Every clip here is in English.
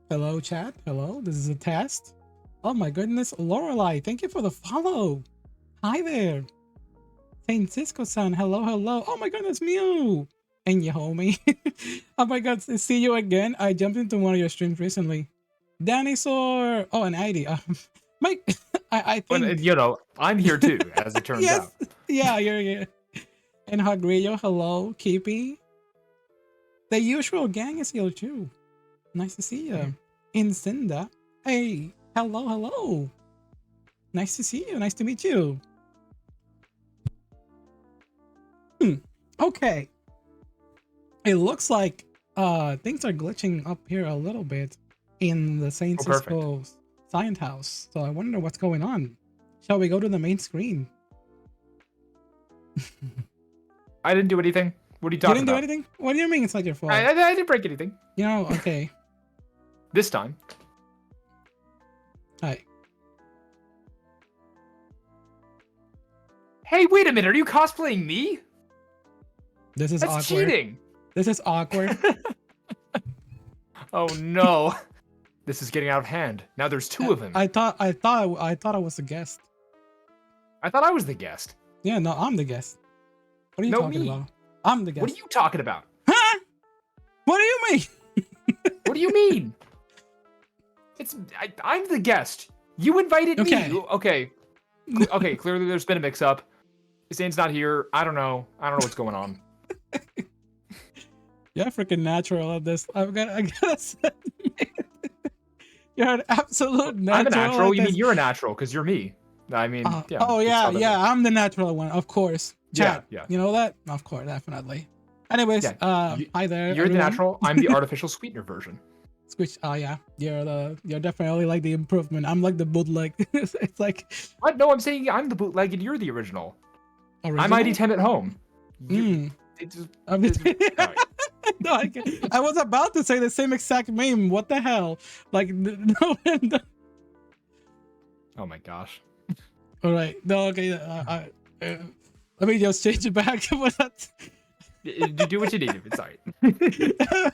Hello, chat. Hello. This is a test. Oh my goodness, Lorelai, thank you for the follow. Hi there. Saint Cisco-san, hello, hello. Oh my goodness, Mew. And you homie. Oh my god, see you again. I jumped into one of your streams recently. Dinosaur. Oh, an ID. Mike, I But think. I'm here too, as it turns Yes. out. Yeah, you're here. And Hagrillo, hello. Keepy. The usual gang is here too. Nice to see you. Incinda. Hey, hello, hello. Nice to see you. Nice to meet you. Okay. It looks like things are glitching up here a little bit in the Saint Cisco Science House. So I wonder what's going on. Shall we go to the main screen? I didn't do anything. What are you talking about? You didn't do anything? What do you mean it's not your fault? I didn't break anything. You know, okay. This time. Hi. Hey, wait a minute. Are you cosplaying me? This is That's awkward. cheating. This is awkward. Oh no. This is getting out of hand. Now there's two of them. I thought I was the guest. I thought I was the guest. Yeah, no, I'm the guest. What are you talking about? I'm the guest. What are you talking about? Huh? What do you mean? What do you mean? I'm the guest. You invited me. Okay. Okay, clearly there's been a mix-up. Zane's not here. I don't know what's going on. You're freaking natural at this. I gotta say, you're an absolute natural. I'm a natural. You mean you're a natural because you're me. I mean, yeah. Oh yeah. I'm the natural one, of course. Chat, yeah. You know that? Of course, definitely. Anyways, hi there. You're the natural. I'm the artificial sweetener version. Squish. Oh yeah, you're definitely like the improvement. I'm like the bootleg. It's like what? No, I'm saying I'm the bootleg and you're the original. I'm ID10 at home. No, I was about to say the same exact meme. What the hell? Like no. Oh my gosh. All right. No. Okay. Let me just change it back. Do what you need. It's alright.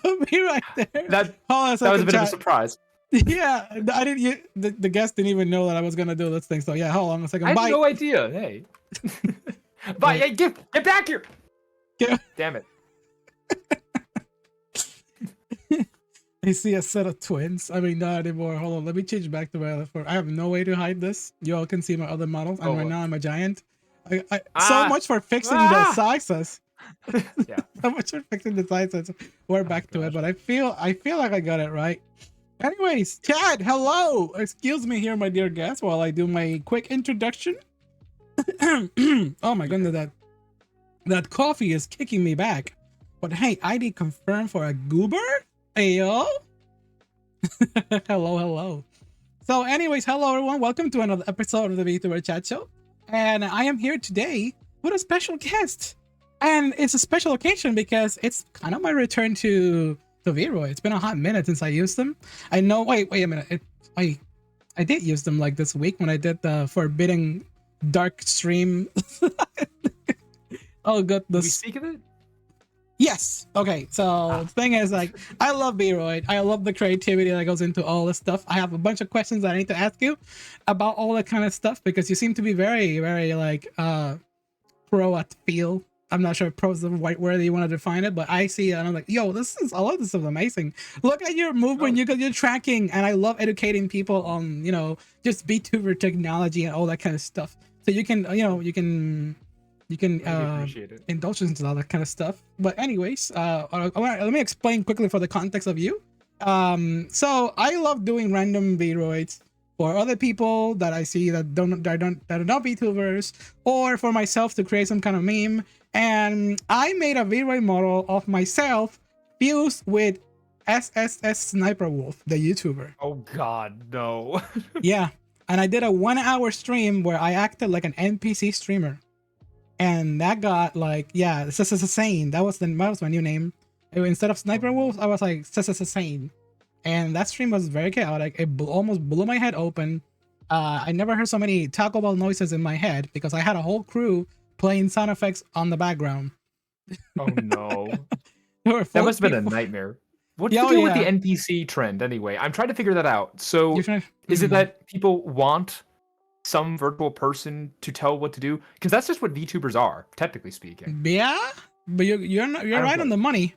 I'll be right there. That was a bit of a surprise. Yeah, I didn't. The guest didn't even know that I was gonna do this thing. So yeah, hold on a second. I had no idea. Hey. Bye. Hey, get back here. Damn it. I see a set of twins. I mean, not anymore. Hold on. Let me change back to my other form. I have no way to hide this. You all can see my other models. And right now I'm a giant. So much for fixing the sizes. Yeah. So much for fixing the sizes. We're back to it, but I feel like I got it right. Anyways, Chad, hello. Excuse me here, my dear guest, while I do my quick introduction. Oh my goodness, that coffee is kicking me back. But hey, ID confirmed for a goober? Ayo. Hello. So anyways, hello everyone. Welcome to another episode of the Vtuber Chat Show. And I am here today with a special guest. And it's a special occasion because it's kind of my return to Vero. It's been a hot minute since I used them. I know, wait a minute. I did use them like this week when I did the Forbidden Dark stream. Oh goodness. Did we speak of it? Yes. Okay. So the thing is, like, I love Beroid. I love the creativity that goes into all this stuff. I have a bunch of questions that I need to ask you about all that kind of stuff because you seem to be very, very like pro at feel. I'm not sure if pro is the right word that you want to define it, but I see it and I'm like, yo, all of this is amazing. Look at your movement, you're tracking, and I love educating people on, just VTuber technology and all that kind of stuff. So you can indulge into all that kind of stuff. But anyways, let me explain quickly for the context of you. So I love doing random Vroids for other people that I see that are not VTubers, or for myself to create some kind of meme. And I made a Vroid model of myself fused with SSS Sniper Wolf, the YouTuber. Oh God, no. Yeah, and I did a 1-hour stream where I acted like an NPC streamer. And that got like, yeah, Sane. That was my new name. Instead of Sniper Wolf, I was like Sane. And that stream was very chaotic. It almost blew my head open. I never heard so many Taco Bell noises in my head because I had a whole crew playing sound effects on the background. Oh no. That must have been a nightmare. What's Yeah, the oh, deal with the yeah. NPC trend anyway? I'm trying to figure that out. You're So trying. is it that people want some virtual person to tell what to do? Because that's just what VTubers are, technically speaking. Yeah, but you're I don't right get on it. the money.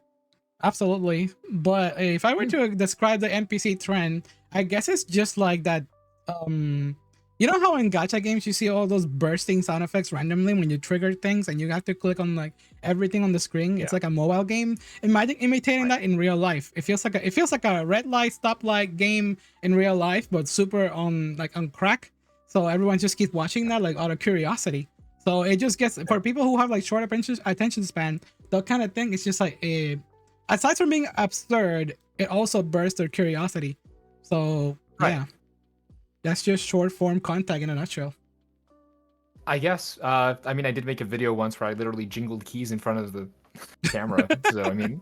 Absolutely. But if I were Hmm. to describe the NPC trend, I guess it's just like that. Um, you know how in gacha games you see all those bursting sound effects randomly when you trigger things and you have to click on like everything on the screen. It's Yeah. like a mobile game. Imitating Right. that in real life. It feels like a red light, stop light game in real life, but super on crack. So everyone just keeps watching that like out of curiosity. So it just gets Yeah. for people who have like short attention span, the kind of thing. It's just like a aside from being absurd, it also bursts their curiosity. So Right. yeah, that's just short form content in a nutshell. I guess. I mean, I did make a video once where I literally jingled keys in front of the camera. So I mean,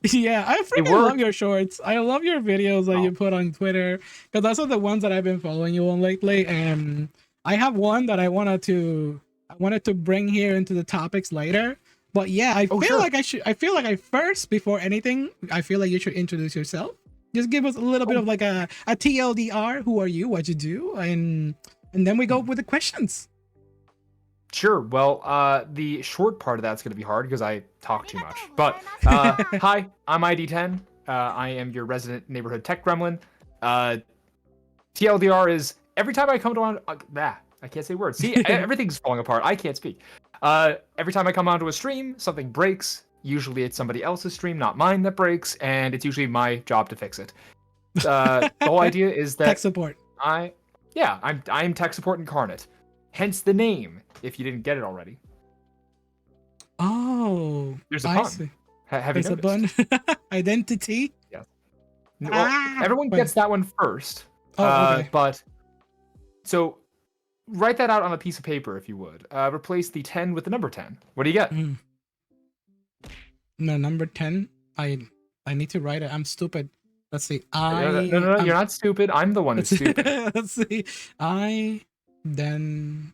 Yeah, I it freaking love worked. your shorts. I love your videos that you Oh, put on Twitter because those are the ones that I've been following you on lately. And I have one that I wanted to bring here into the topics later. But yeah, I oh, feel sure. like I feel like I first before anything, I feel like you should introduce yourself. Just give us a little bit Oh, of like a TLDR. Who are you? What you do? And then we go hmm. with the questions. Sure. Well, the short part of that's going to be hard because I talk too much. But hi, I'm ID10. I am your resident neighborhood tech gremlin. Uh, TLDR is every time I come to I can't say words. See, everything's falling apart. I can't speak. Every time I come onto a stream, something breaks. Usually, it's somebody else's stream, not mine, that breaks, and it's usually my job to fix it. The whole idea is Tech that support. I'm tech support incarnate. Hence the name, if you didn't get it already. Oh, There's a I pun. see. Have you There's a noticed? bun. Identity. Yeah. Well, Ah, everyone wait. gets that one first. Oh, okay. But so write that out on a piece of paper if you would. Replace the 10 with the number 10. What do you get? Mm. No, number 10. I need to write it. I'm stupid. Let's see. No, you're not stupid. I'm the one who's Let's see. stupid. Let's see. I then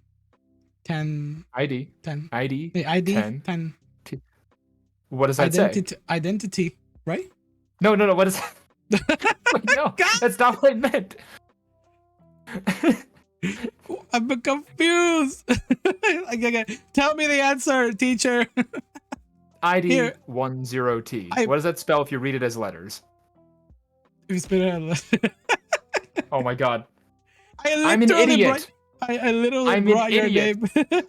10 ID. 10. ID. The ID 10. 10. What does that say? Identity, right? No. What is Wait, no, God, that's not what I meant. I'm confused. Okay. Tell me the answer, teacher. ID Here, 10T. I What does that spell if you read it as letters? you spit it out. Oh my god. I I'm an literally brought idiot. I literally I'm an brought your idiot. name.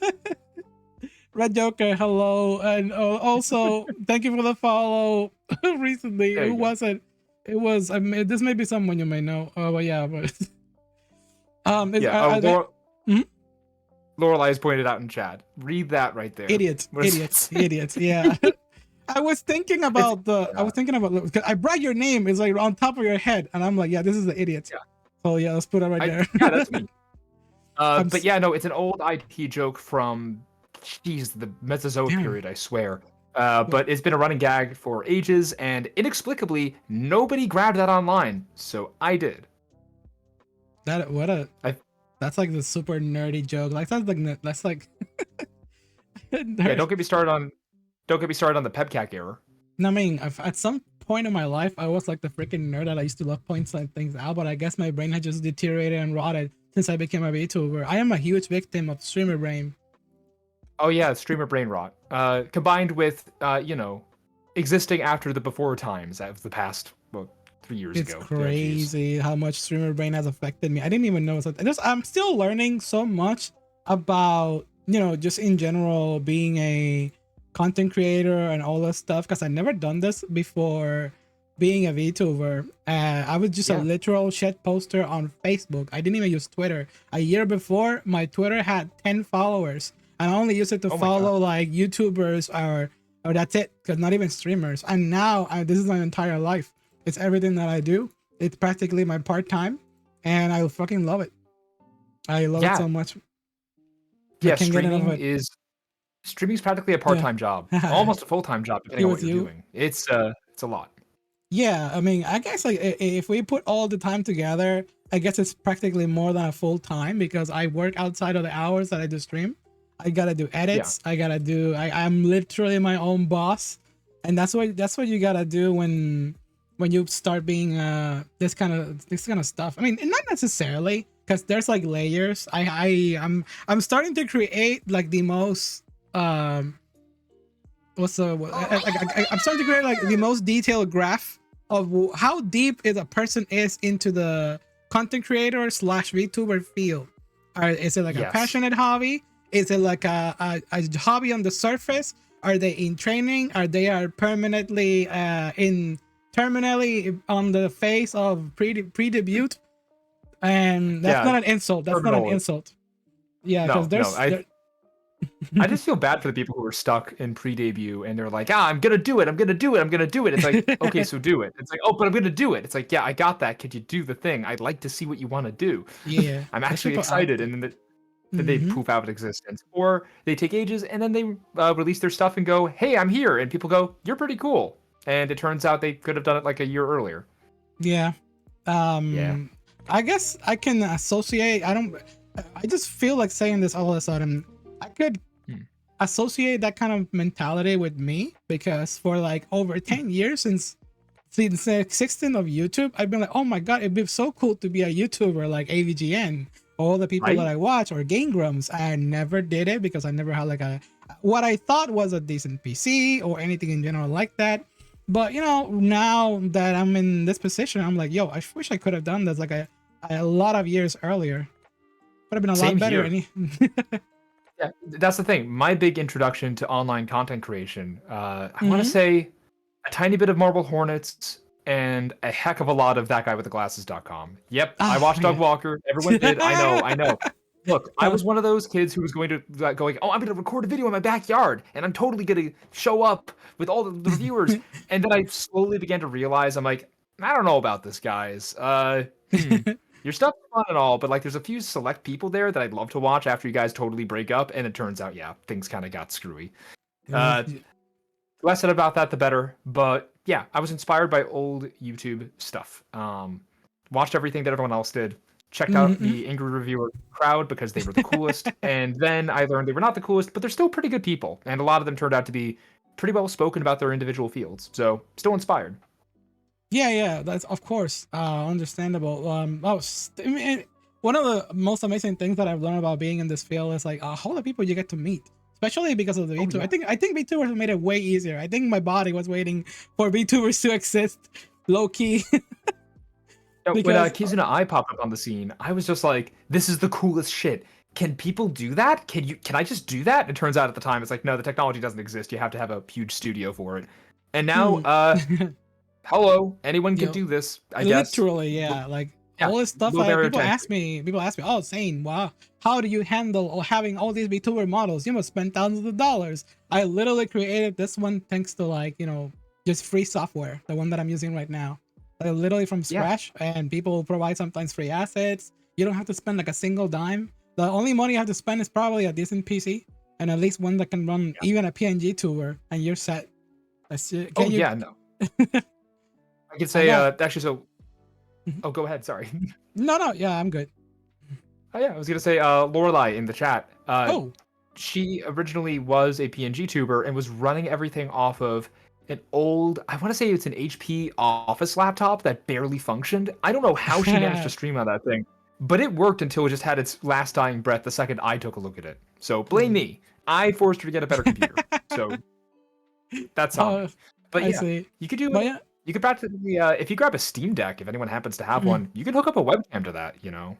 Red Joker, hello, and also thank you for the follow recently. There Who you go. was it? It was this may be someone you may know. But yeah, but Yeah. Mhm. Lorelai has pointed out in chat. Read that right there. idiots, What does it idiots, say? idiots. Yeah, I was thinking It's about because I brought your name. It's like on top of your head, and I'm like, yeah, this is the idiots. yeah. So yeah, let's put it right there. Yeah, that's me. I'm But yeah, no, it's an old IT joke from, geez, the Mesozoic damn. period, I swear. But it's been a running gag for ages, and inexplicably, nobody grabbed that online, so I did. That what a I, that's like the super nerdy joke. Like that's like yeah, don't get me started on the PEBCAC error. I mean, at some point in my life, I was like the freaking nerd that I used to love points like things out, but I guess my brain had just deteriorated and rotted since I became a VTuber. I am a huge victim of streamer brain. Oh yeah, streamer brain rot. Combined with existing after the before times of the past 3 years It's ago. crazy how much streamer brain has affected me. I didn't even know. I'm still learning so much about, just in general being a content creator and all that stuff because I never done this before being a VTuber. I was just a Yeah. literal shit poster on Facebook. I didn't even use Twitter. A year before, my Twitter had 10 followers. And I only use it to Oh my God. follow like YouTubers or that's it, because not even streamers. And now this is my entire life. It's everything that I do. It's practically my part-time, and I fucking love it. I love it so much. Yeah, I can't get enough of it. streaming's practically a part-time job, almost a full-time job, depending on what you're doing. It's a lot. Yeah, I mean, I guess like if we put all the time together, I guess it's practically more than a full time because I work outside of the hours that I do stream. I gotta do edits. I'm literally my own boss. And that's what you gotta do when you start being this kind of stuff. I mean, not necessarily, because there's like layers. I'm starting to create like the most what's the I'm starting to create like the most detailed graph of how deep is a person is into the content creator slash VTuber field. Is it like a Yes. passionate hobby? Is it like a hobby on the surface? Are they in training? Are they permanently in terminally on the face of pre-debut? And that's Yeah, not an insult. That's not an terminal. insult. Yeah, because No. I just feel bad for the people who are stuck in pre-debut and they're like, I'm gonna do it. I'm gonna do it. I'm gonna do it. It's like, okay, so do it. It's like, oh, but I'm gonna do it. It's like, yeah, I got that. Could you do the thing? I'd like to see what you want to do. yeah, I'm there's actually people out excited, there. and then they Mhm. poof out of existence, or they take ages and then they release their stuff and go, hey, I'm here, and people go, you're pretty cool, and it turns out they could have done it like a year earlier. Yeah. Yeah. I guess I can associate. I just feel like saying this all of a sudden. I could Hmm. associate that kind of mentality with me because for like over 10 years since the existence of YouTube, I've been like, oh my god, it'd be so cool to be a YouTuber like AVGN. All the people that Right? I watch or Game Grumps. I never did it because I never had like what I thought was a decent PC or anything in general like that. But now that I'm in this position, I'm like, yo, I wish I could have done this like a lot of years earlier. Would have been a lot Same better. here. Yeah, that's the thing. My big introduction to online content creation, I want to Mhm. say a tiny bit of Marble Hornets and a heck of a lot of that guy with the glasses.com. Yep, I Ah, watched Doug yeah. Walker. Everyone did. I know, I know. Look, I Uh, was one of those kids who was going to going, oh, I'm going to record a video in my backyard, and I'm totally going to show up with all the reviewers. And then I slowly began to realize, I'm like, I don't know about this, guys. Your stuff is fun and all, but like, there's a few select people there that I'd love to watch after you guys totally break up, and it turns out, yeah, things kind of got screwy. Uh, Less said about that, the better. But yeah, I was inspired by old YouTube stuff. Watched everything that everyone else did. Checked out Mhm. the angry reviewer crowd because they were the coolest. And then I learned they were not the coolest, but they're still pretty good people. And a lot of them turned out to be pretty well spoken about their individual fields. So still inspired. Yeah, that's of course understandable. I mean, one of the most amazing things that I've learned about being in this field is like all the people you get to meet, especially because of the Oh VTuber. yeah. I think VTubers made it way easier. I think my body was waiting for VTubers to exist, low key, When because Kizuna Eye popped up on the scene, I was just like, this is the coolest shit. Can people do that? Can I just do that? It turns out at the time it's like, no, the technology doesn't exist. You have to have a huge studio for it. And now, hmm, hello, anyone you could know, do this, I guess. literally, yeah, like Yeah, all this stuff. low barrier to People ask me, oh, Zane, wow, how do you handle or having all these VTuber models? You must spend thousands of dollars. I literally created this one thanks to like just free software, the one that I'm using right now, like literally from Yeah, scratch. And people provide sometimes free assets. You don't have to spend like a single dime. The only money you have to spend is probably a decent PC and at least one that can run yeah. even a PNG tuber, and you're set. Oh Can you? yeah, no. I could I say got. actually. So, oh, go ahead. Sorry. No, yeah, I'm good. Oh yeah, I was gonna say Lorelai in the chat. Oh. She originally was a PNG tuber and was running everything off of an old, I want to say it's an HP Office laptop that barely functioned. I don't know how she managed to stream on that thing, but it worked until it just had its last dying breath the second I took a look at it. So blame me. I forced her to get a better computer. So that's on Oh, me. But I yeah, see. you could do But it. yeah, You could practically, if you grab a Steam Deck, if anyone happens to have mm, one, you can hook up a webcam to that.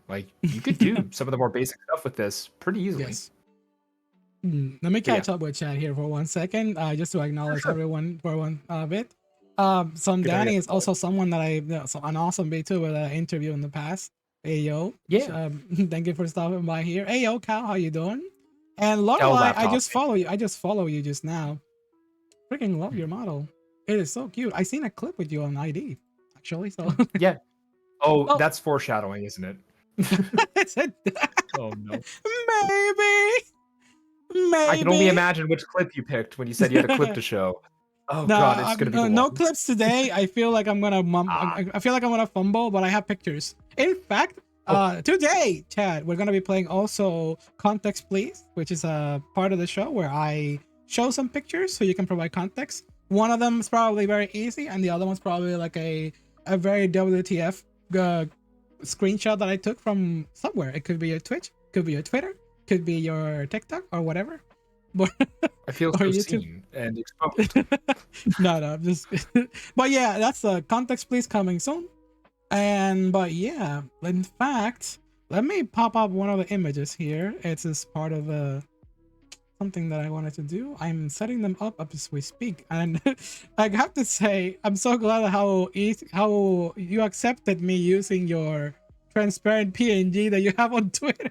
Like you could do some of the more basic stuff with this pretty easily. yes. Let me But yeah, catch up with chat here for 1 second, just to for acknowledge sure. everyone for one bit. Some Good to Danny get is also someone that an awesome B2 with an interview in the past. Hey yo, Yeah. thank you for stopping by here. Hey yo, Cal, how you doing? And Dell Lorelai, I laptop. just follow you. I just follow you just now. Freaking love Hmm. your model. It is so cute. I seen a clip with you on ID, actually. So, Yeah. Oh, oh, that's foreshadowing, isn't it? it's a, Oh no. I can only maybe. imagine which clip you picked when you said you had a clip to show. Oh No, god, it's gonna be the no one. clips today. I feel like I'm gonna Ah. I feel like I'm gonna fumble, but I have pictures. In fact, Oh, today, Chad, we're gonna be playing also Context Please, which is a part of the show where I show some pictures so you can provide context. One of them is probably very easy, and the other one's probably like a very WTF screenshot that I took from somewhere. It could be your Twitch, could be your Twitter, could be your TikTok or whatever. But I feel or so YouTube. seen and exposed. No, I'm just. But yeah, that's the context, please, coming soon. And but yeah, in fact, let me pop up one of the images here. It's as part of something that I wanted to do. I'm setting them up as we speak, and I have to say, I'm so glad how you accepted me using your transparent PNG that you have on Twitter.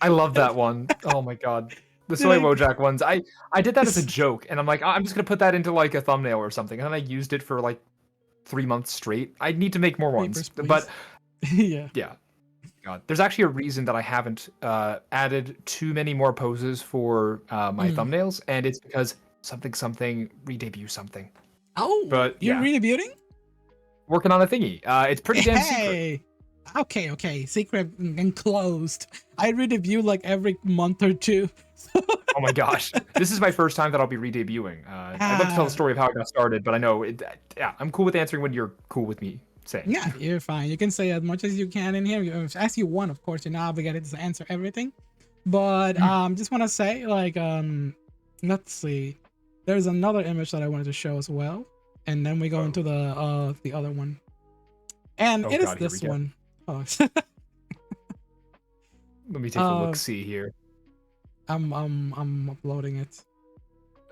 I love that one. Oh my god. The Did Soy I? Wojak ones. I did that as a joke, and I'm like, I'm just gonna put that into like a thumbnail or something. And then I used it for like 3 months straight. I need to make more ones. Papers, please. But Yeah. yeah. God. There's actually a reason that I haven't added too many more poses for my thumbnails, and it's because something re-debut something. Oh, But you're yeah, redebuting? working on a thingy. It's pretty damn secret. Hey. Okay. Secret and closed. I redebut like every month or two. Oh my gosh, this is my first time that I'll be re-debuting. I'd love to tell the story of how I got started, but I know, yeah, I'm cool with answering when you're cool with me saying. Yeah, you're fine. You can say as much as you can in here. As you want, of course. You're not obligated to answer everything. But just want to say, like, let's see. There's another image that I wanted to show as well, and then we go into the other one, and it is this one. Oh. Let me take a look. See here. I'm uploading it.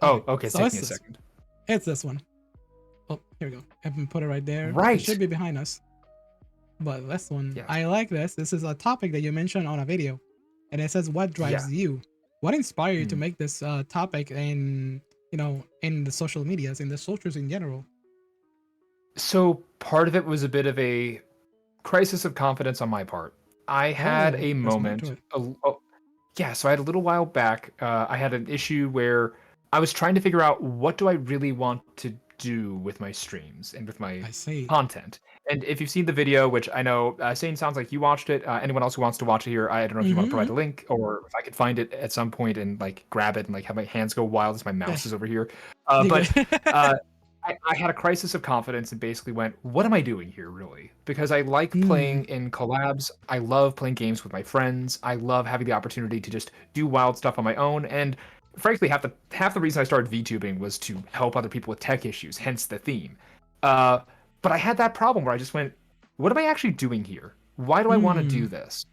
Oh, okay. So Take me a second. It's this one. Oh, here we go. I can put it right there. Right. It should be behind us. But this one, yes. I like this. This is a topic that you mentioned on a video, and it says, "What drives you? What inspired you to make this topic in in the social medias, in the socials in general?" So part of it was a bit of a crisis of confidence on my part. I had a moment. Yeah, so I had a little while back. I had an issue where I was trying to figure out what do I really want to do with my streams and with my content. And if you've seen the video, which I know, Sane, sounds like you watched it. Anyone else who wants to watch it here, I don't know if you want to provide a link or if I could find it at some point and like grab it and like have my hands go wild as my mouse is over here. I had a crisis of confidence and basically went, what am I doing here, really? Because I like playing in collabs. I love playing games with my friends. I love having the opportunity to just do wild stuff on my own. And frankly, half the reason I started VTubing was to help other people with tech issues, hence the theme. But I had that problem where I just went, what am I actually doing here? Why do I want to do this?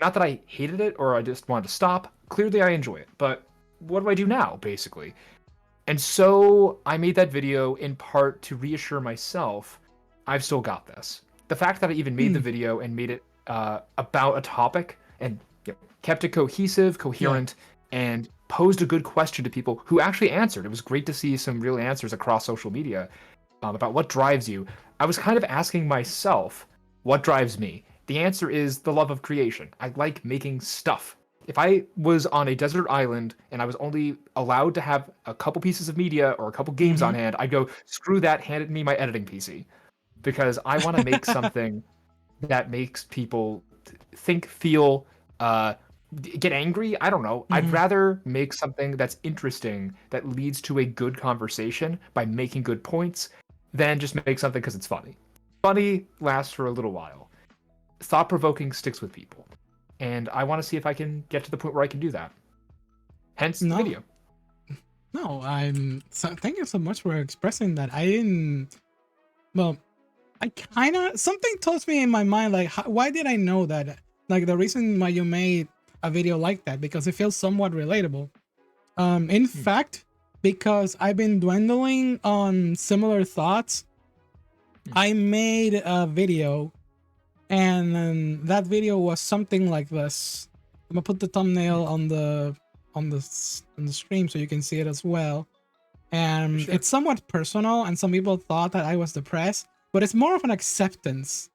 Not that I hated it or I just wanted to stop. Clearly, I enjoy it. But what do I do now, basically? And so I made that video in part to reassure myself, I've still got this. The fact that I even made the video and made it about a topic and kept it cohesive, coherent, and posed a good question to people who actually answered. It was great to see some real answers across social media about what drives you. I was kind of asking myself, what drives me? The answer is the love of creation. I like making stuff. If I was on a desert island and I was only allowed to have a couple pieces of media or a couple games on hand, I'd go, screw that, hand me my editing PC. Because I want to make something that makes people think, feel, get angry. I don't know. I'd rather make something that's interesting, that leads to a good conversation by making good points, than just make something because it's funny. Funny lasts for a little while. Thought-provoking sticks with people. And I want to see if I can get to the point where I can do that. Hence the video. No, thank you so much for expressing that. Well, I kind of, something tells me in my mind, like, why did I know that? Like, the reason why you made a video like that, because it feels somewhat relatable. In fact, because I've been dwindling on similar thoughts, I made a video, and that video was something like this. I'm gonna put the thumbnail on the stream so you can see it as well. And it's somewhat personal, and some people thought that I was depressed, but it's more of an acceptance.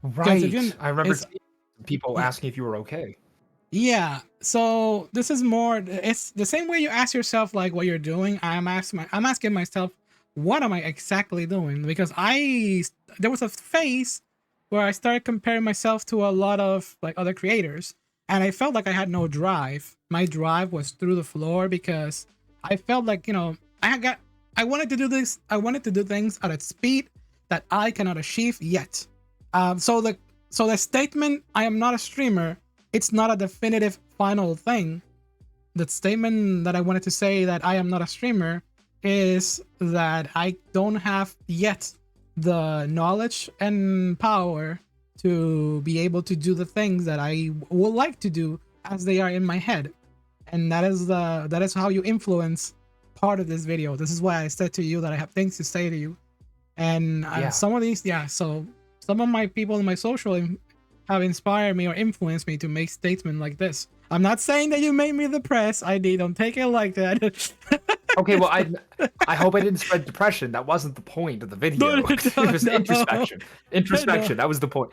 Right. I remember people asking if you were okay. Yeah. So this is more. It's the same way you ask yourself like what you're doing. I'm asking myself, what am I exactly doing? Because there was a phase where I started comparing myself to a lot of like other creators, and I felt like I had no drive. My drive was through the floor because I felt like, I got I wanted to do this. I wanted to do things at a speed that I cannot achieve yet. So the statement "I am not a streamer" it's not a definitive final thing. The statement that I wanted to say that I am not a streamer is that I don't have yet the knowledge and power to be able to do the things that I would like to do as they are in my head. And that is how you influence part of this video. This is why I said to you that I have things to say to you. And some of these, so some of my people in my social have inspired me or influenced me to make statements like this. I'm not saying that you made me depressed, ID. Don't take it like that. Okay, well, I hope I didn't spread depression. That wasn't the point of the video. It was introspection. Introspection. That was the point.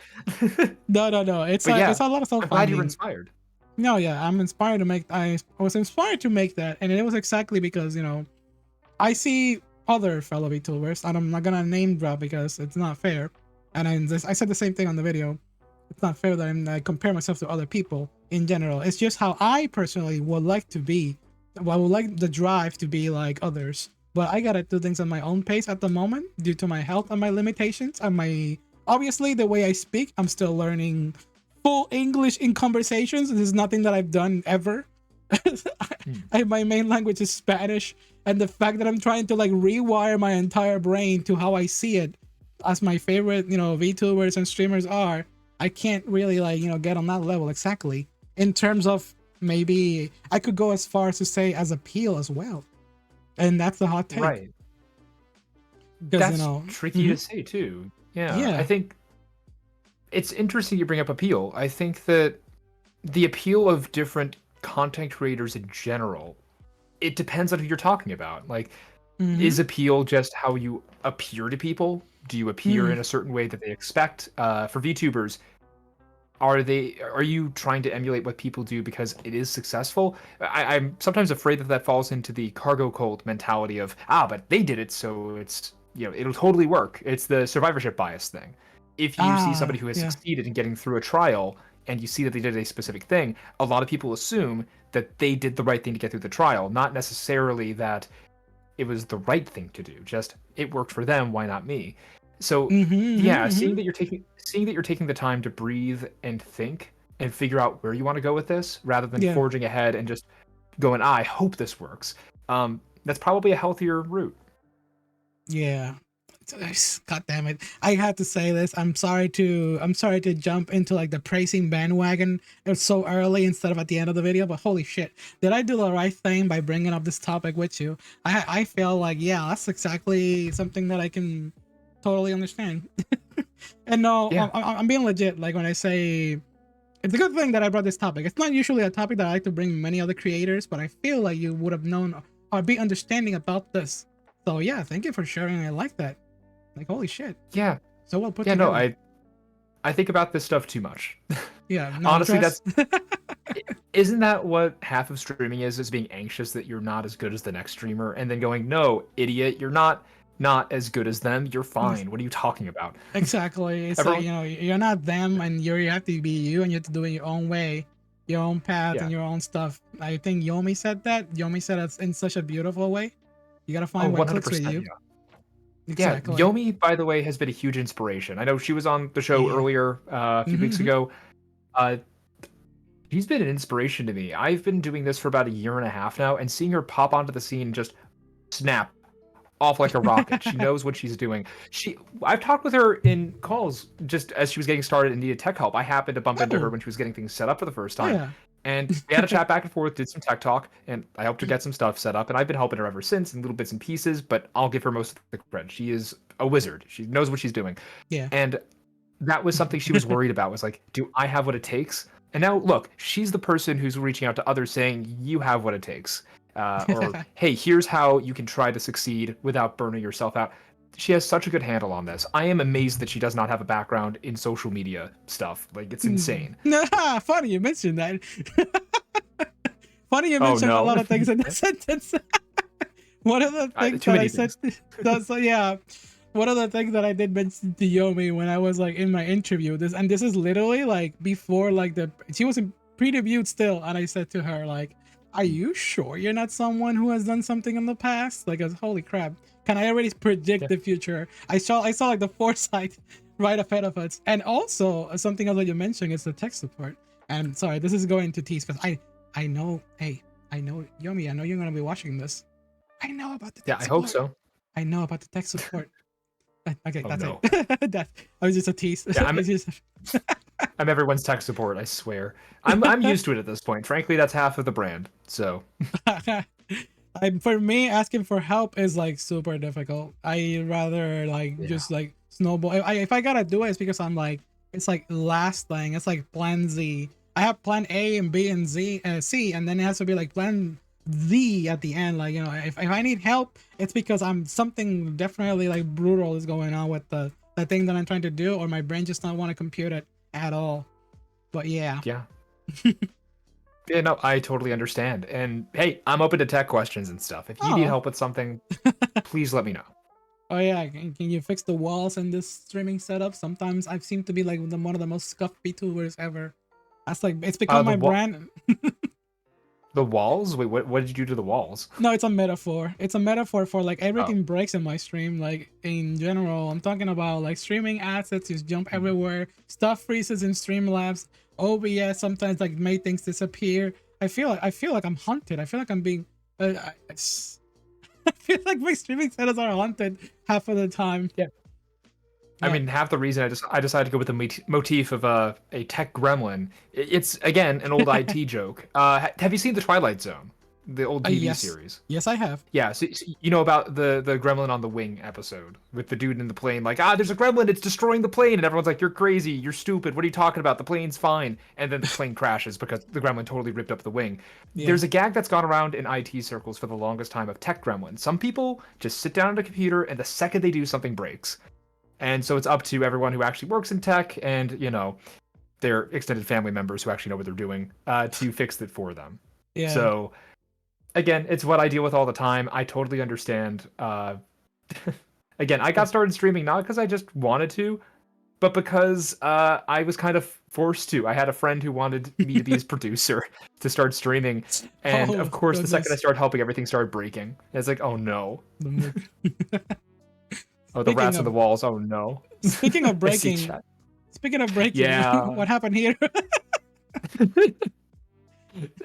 No. It's a lot of stuff. I'm glad you were inspired. No, yeah, I'm inspired to make. I was inspired to make that, and it was exactly because I see other fellow VTubers, and I'm not gonna name drop because it's not fair. And I said the same thing on the video. It's not fair that I compare myself to other people in general. It's just how I personally would like to be. I would like the drive to be like others, but I gotta do things at my own pace at the moment due to my health and my limitations and obviously the way I speak. I'm still learning full English in conversations. This is nothing that I've done ever. My main language is Spanish, and the fact that I'm trying to like rewire my entire brain to how I see it as my favorite VTubers and streamers are, I can't really get on that level exactly. In terms of maybe I could go as far as to say as appeal as well, and that's the hot take. Right. That's tricky to say too. Yeah, I think it's interesting you bring up appeal. I think that the appeal of different content creators in general, it depends on who you're talking about. Like, is appeal just how you appear to people? Do you appear in a certain way that they expect? For VTubers, are you trying to emulate what people do because it is successful? I'm sometimes afraid that falls into the cargo cult mentality of, but they did it, so it's, it'll totally work. It's the survivorship bias thing. If you see somebody who has succeeded in getting through a trial and you see that they did a specific thing, a lot of people assume that they did the right thing to get through the trial, not necessarily that it was the right thing to do. Just it worked for them, why not me? So seeing that you're taking the time to breathe and think and figure out where you want to go with this, rather than forging ahead and just going, I hope this works. That's probably a healthier route. Yeah. God damn it. I had to say this. I'm sorry to jump into like the praising bandwagon. It was so early instead of at the end of the video, but holy shit. Did I do the right thing by bringing up this topic with you? I feel like, that's exactly something that I can totally understand. And I'm being legit. Like when I say it's a good thing that I brought this topic. It's not usually a topic that I like to bring many other creators, but I feel like you would have known or be understanding about this. So yeah, thank you for sharing. I like that. Like, holy shit. Yeah. So well put together. No, I think about this stuff too much. Yeah. No, honestly, isn't that what half of streaming is being anxious that you're not as good as the next streamer and then going, no, idiot, you're not as good as them. You're fine. What are you talking about? Exactly. It's like, you're not them, and you have to be you, and you have to do it your own way, your own path, and your own stuff. I think Yomi said that. Yomi said it in such a beautiful way. You gotta find what clicks with you. Yeah. Exactly. Yeah, Yomi, by the way, has been a huge inspiration. I know she was on the show earlier a few weeks ago. She's been an inspiration to me. I've been doing this for about a year and a half now, and seeing her pop onto the scene and just snap off like a rocket. She knows what she's doing. I've talked with her in calls just as she was getting started and needed tech help. I happened to bump into her when she was getting things set up for the first time. And we had a chat back and forth, did some tech talk, and I helped her get some stuff set up. And I've been helping her ever since in little bits and pieces, but I'll give her most of the credit. She is a wizard. She knows what she's doing. Yeah. And that was something she was worried about, was like, do I have what it takes? And now, look, she's the person who's reaching out to others saying, you have what it takes. Or, hey, here's how you can try to succeed without burning yourself out. She has such a good handle on this. I am amazed that she does not have a background in social media stuff. Like, it's insane. Funny you mentioned that. Funny you mentioned a lot of things in that sentence. One of the things that I said, one of the things that I did mention to Yomi when I was like in my interview, this is literally like before like she was in pre-debuted still, and I said to her like, Are you sure you're not someone who has done something in the past? Like, holy crap! Can I already predict Yeah. the future? I saw like the foresight right ahead of us. And also something else that you mentioned is the tech support. And sorry, this is going to tease because I know. Hey, I know Yomi. I know you're gonna be watching this. I know about the Yeah, tech I hope support. so. I know about the tech support. Okay, Oh that's no. it. That I was just a tease. Yeah, It's just I'm everyone's tech support, I swear. I'm used to it at this point. Frankly, that's half of the brand. So for me, asking for help is like super difficult. I rather like yeah. just like snowball. If I gotta do it, it's because I'm like it's like last thing. It's like plan Z. I have plan A and B and C, and then it has to be like plan Z at the end. Like, if I need help, it's because I'm something definitely like brutal is going on with the thing that I'm trying to do, or my brain just don't want to compute it at all. But yeah. Yeah. Yeah, no, I totally understand. And hey, I'm open to tech questions and stuff. If you need Oh. help with something, please let me know. Oh yeah, can you fix the walls in this streaming setup? Sometimes I've seemed to be like one of the most scuffed VTubers ever. That's like it's become The my brand. the walls? Wait, what did you do to the walls? No, it's a metaphor. It's a metaphor for like Oh. everything breaks in my stream. Like in general, I'm talking about like streaming assets just jump everywhere. Stuff freezes in Streamlabs. OBS sometimes like made things disappear. I feel like I'm haunted. I feel like I'm being. I feel like my streaming setups are haunted half of the time. Yeah. I Yeah. mean, half the reason I decided to go with the motif of a tech gremlin. It's again an old IT joke. Have you seen the Twilight Zone, the old TV Yes. series? Yes, I have. Yeah, so you know about the gremlin on the wing episode with the dude in the plane, like, there's a gremlin, it's destroying the plane, and everyone's like, you're crazy, you're stupid, what are you talking about? The plane's fine, and then the plane crashes because the gremlin totally ripped up the wing. Yeah. There's a gag that's gone around in IT circles for the longest time of tech gremlins. Some people just sit down at a computer, and the second they do, something breaks. And so it's up to everyone who actually works in tech and, their extended family members who actually know what they're doing, to fix it for them. Yeah. So again, it's what I deal with all the time. I totally understand. Again, I got started streaming not because I just wanted to, but because I was kind of forced to. I had a friend who wanted me to be his producer to start streaming, and Oh, of course, the second I goodness. started helping, everything started breaking. And it's like, oh no. Oh, the Speaking rats on the of walls. Oh no. speaking of I see breaking, chat. speaking of breaking, Yeah. what happened here?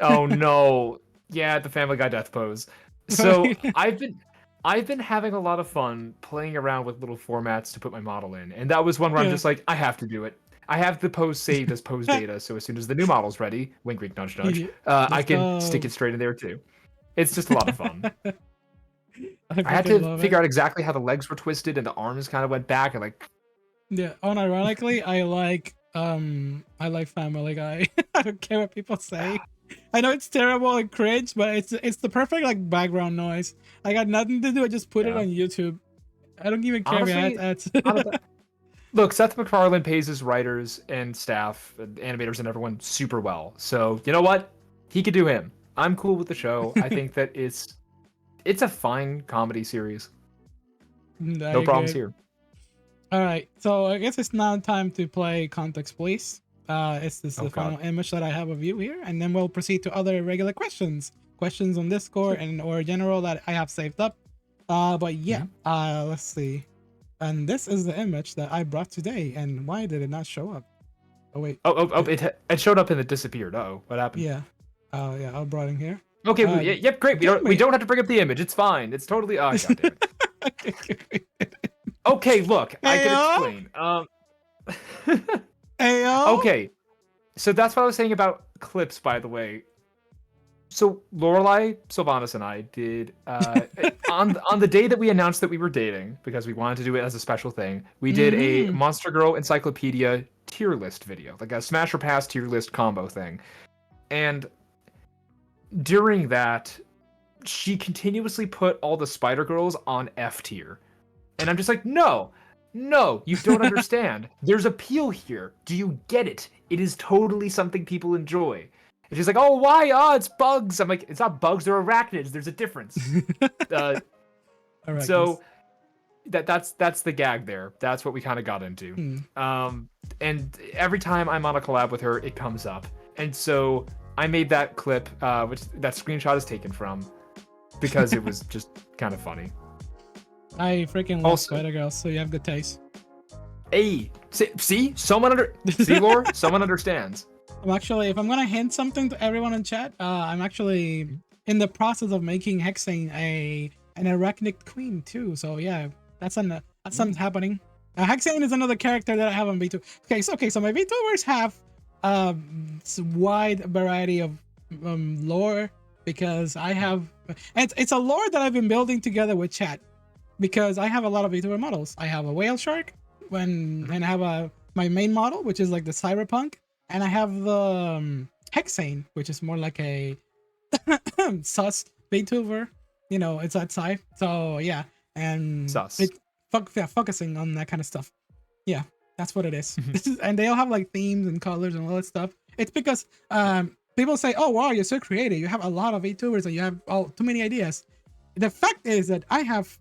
Oh no. Yeah, the Family Guy death pose. So I've been having a lot of fun playing around with little formats to put my model in, and that was one where I'm Yeah. just like, I have to do it. I have the pose saved as pose data, so as soon as the new model's ready, wink, wink, nudge, nudge, Yeah, I let's can stick go. it straight in there too. It's just a lot of fun. I I had freaking to love figure it. out exactly how the legs were twisted and the arms kind of went back, and like, Yeah, unironically, I like Family Guy. I don't care what people say. I know it's terrible and cringe, but it's the perfect like background noise. I got nothing to do. I just put it yeah. on YouTube. I don't even care if Honestly, ads. look, Seth MacFarlane pays his writers and staff, and animators, and everyone super well. So you know what? He could do him. I'm cool with the show. I think that it's a fine comedy series. No I problems get. here. All right, so I guess it's now time to play Context, please. It's this Oh the final god. image that I have of you here, and then we'll proceed to other regular questions on Discord and or general that I have saved up. But yeah, let's see. And this is the image that I brought today. And why did it not show up? Oh wait. Oh! It showed up and it disappeared. Uh-oh, what happened? Yeah. Oh yeah, I brought it here. Okay. Yep. Great. We don't have to bring up the image. It's fine. It's totally. Oh god damn it. Okay. Look, I can explain. Ayo. Okay. So that's what I was saying about clips, by the way. So Lorelai Sylvanas and I did on the day that we announced that we were dating, because we wanted to do it as a special thing, we did a Monster Girl Encyclopedia tier list video, like a smash or pass tier list combo thing. And during that, she continuously put all the Spider Girls on F tier. And I'm just like, no, you don't understand. There's appeal here. Do you get it? It is totally something people enjoy. And she's like, oh, why? Oh, it's bugs. I'm like, it's not bugs, they're arachnids. There's a difference. So that's the gag there. That's what we kind of got into. And every time I'm on a collab with her, it comes up. And so I made that clip, which that screenshot is taken from, because it was just kind of funny. I freaking love Also, Spider Girls, so you have good taste. Hey, see, see, Lore, someone understands. I'm actually, if I'm gonna hint something to everyone in chat, I'm actually in the process of making Hexane an arachnid queen too. So yeah, that's something happening. Hexane is another character that I have on V2. So my VTubers have wide variety of lore, because I have it's a lore that I've been building together with chat, because I have a lot of VTuber models. I have a whale shark, and I have my main model, which is like the cyberpunk, and I have the Hexane, which is more like a sus VTuber. You know, it's that side. So yeah, and Sus. focusing on that kind of stuff. Yeah, that's what it is. And they all have like themes and colors and all that stuff. It's because people say, "Oh wow, you're so creative. You have a lot of VTubers and you have too many ideas." The fact is that I have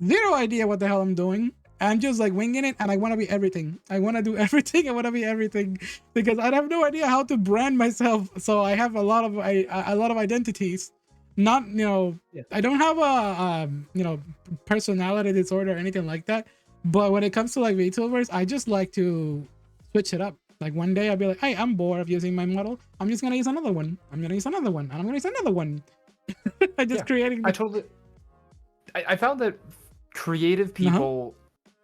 zero idea what the hell I'm doing. I'm just like winging it, and I want to be everything. I want to do everything. I want to be everything, because I have no idea how to brand myself. So I have a lot of identities. Not, I don't have a personality disorder or anything like that. But when it comes to like VTubers, I just like to switch it up. Like one day I'll be like, hey, I'm bored of using my model. I'm just gonna use another one. I'm gonna use another one, and I'm gonna use another one. I just creating. I found that creative people,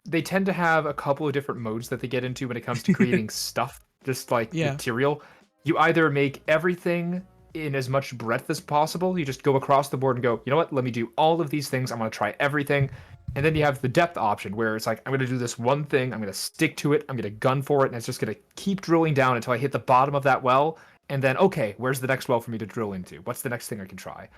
they tend to have a couple of different modes that they get into when it comes to creating stuff, just like material. You either make everything in as much breadth as possible. You just go across the board and go, you know what, let me do all of these things. I'm going to try everything. And then you have the depth option, where it's like, I'm going to do this one thing. I'm going to stick to it. I'm going to gun for it. And it's just going to keep drilling down until I hit the bottom of that well. And then, okay, where's the next well for me to drill into? What's the next thing I can try?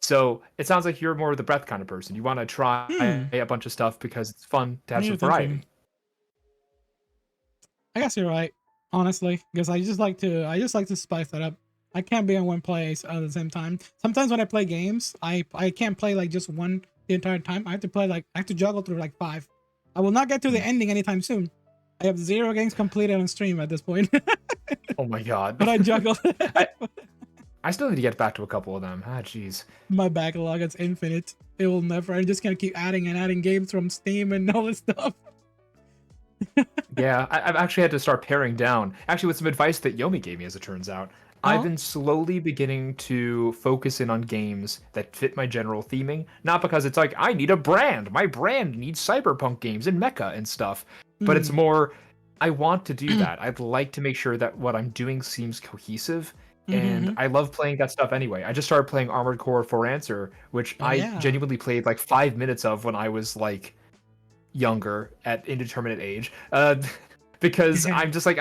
So it sounds like you're more of the breadth kind of person. You want to try a bunch of stuff because it's fun to have some variety. I guess you're right, honestly, because I just like to spice that up. I can't be in one place at the same time. Sometimes when I play games, I can't play like just one the entire time. I have to juggle through like 5. I will not get to the ending anytime soon. I have 0 games completed on stream at this point. Oh my god. But I juggle. I still need to get back to a couple of them. Ah, jeez. My backlog is infinite. It will never. I'm just gonna keep adding and adding games from Steam and all this stuff. Yeah, I've actually had to start paring down. Actually, with some advice that Yomi gave me, as it turns out. I've been slowly beginning to focus in on games that fit my general theming. Not because it's like, I need a brand. My brand needs cyberpunk games and mecha and stuff. But it's more, I want to do that. I'd like to make sure that what I'm doing seems cohesive. And I love playing that stuff anyway. I just started playing Armored Core For Answer, which I genuinely played like 5 minutes of when I was like younger at indeterminate age. Because I'm just like,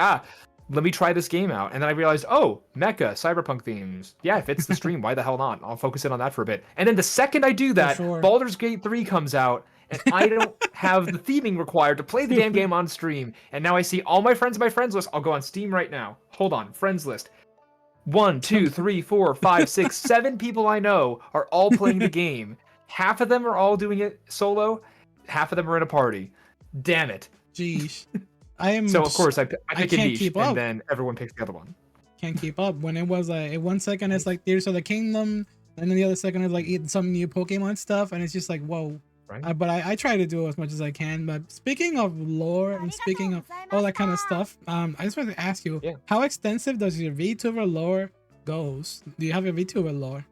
let me try this game out. And then I realized, oh, mecha, cyberpunk themes. Yeah, it fits the stream. Why the hell not? I'll focus in on that for a bit. And then the second I do that, Baldur's Gate 3 comes out, and I don't have the theming required to play the damn game on stream. And now I see all my friends in my friends list. I'll go on Steam right now. Hold on, friends list. 1, 2, 3, 4, 5, 6, 7 people I know are all playing the game. Half of them are all doing it solo. Half of them are in a party. Damn it. Jeez. So of course I pick a niche, and then everyone picks the other one. Can't keep up. When it was like 1 second it's like Tears of the Kingdom, and then the other second is like some new Pokemon stuff, and it's just like whoa. Right. But I try to do as much as I can. But speaking of lore and speaking of all that kind of stuff, I just wanted to ask you, how extensive does your VTuber lore goes? Do you have a VTuber lore?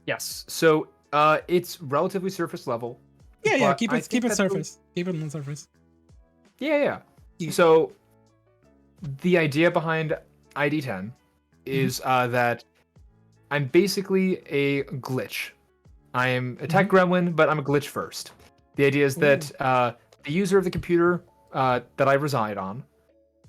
Yes. So it's relatively surface level. Yeah. Keep it surface. Keep it on the surface. Yeah. So the idea behind ID10 is that I'm basically a glitch. I am a tech gremlin, but I'm a glitch first. The idea is that the user of the computer that I reside on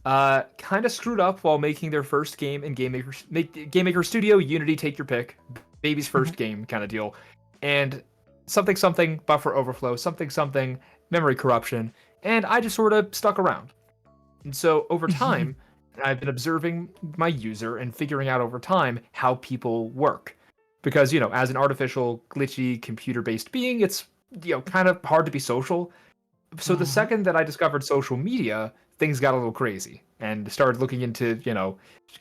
kind of screwed up while making their first game in Game Maker Studio, Unity, take your pick, baby's first game kind of deal, and something buffer overflow, something memory corruption, and I just sort of stuck around. And so over time, I've been observing my user and figuring out over time how people work. Because, as an artificial, glitchy, computer-based being, it's, kind of hard to be social. So the second that I discovered social media things got a little crazy and started looking into,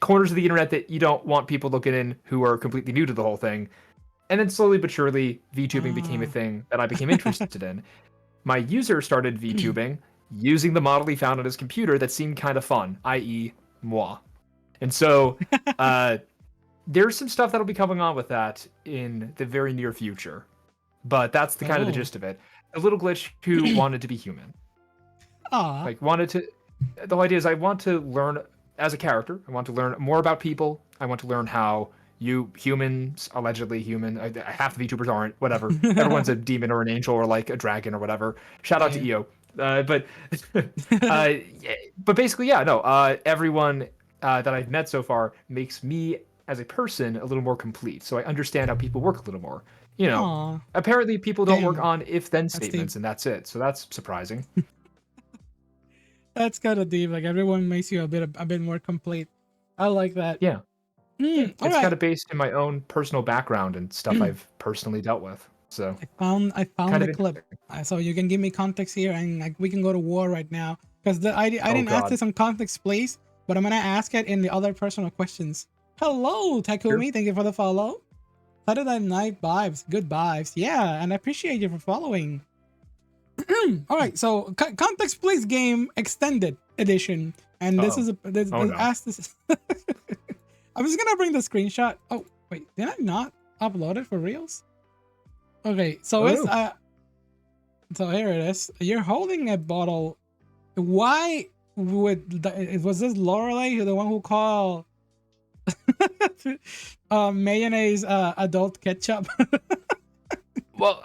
corners of the internet that you don't want people looking in who are completely new to the whole thing. And then slowly but surely, VTubing became a thing that I became interested in. My user started VTubing using the model he found on his computer that seemed kind of fun, i.e., moi. And so there's some stuff that'll be coming on with that in the very near future. But that's the kind of the gist of it. A little glitch who wanted to be human. Aw. The whole idea is I want to learn as a character. I want to learn more about people. I want to learn how humans, allegedly human, half the VTubers aren't, whatever. Everyone's a demon or an angel or like a dragon or whatever. Shout out to EO. But basically, yeah, no. Everyone that I've met so far makes me as a person a little more complete. So I understand how people work a little more. Aw. Apparently people don't work on if-then statements, and that's it. So that's surprising. That's kind of deep. Like everyone makes you a bit more complete. I like that. Yeah. It's All right. kind of based in my own personal background and stuff I've personally dealt with. So I found kind the clip, so you can give me context here, and like we can go to war right now because I didn't ask this on context, please, but I'm gonna ask it in the other personal questions. Hello, Takumi. Sure. Thank you for the follow. Saturday night vibes, good vibes. Yeah, and I appreciate you for following. All right, so context, please, game extended edition, and this is ask this. I'm just gonna bring the screenshot. Oh wait, did I not upload it for reals? Okay, so it's so here it is. You're holding a bottle. Why was this Lorelei the one who called mayonnaise adult ketchup? Well,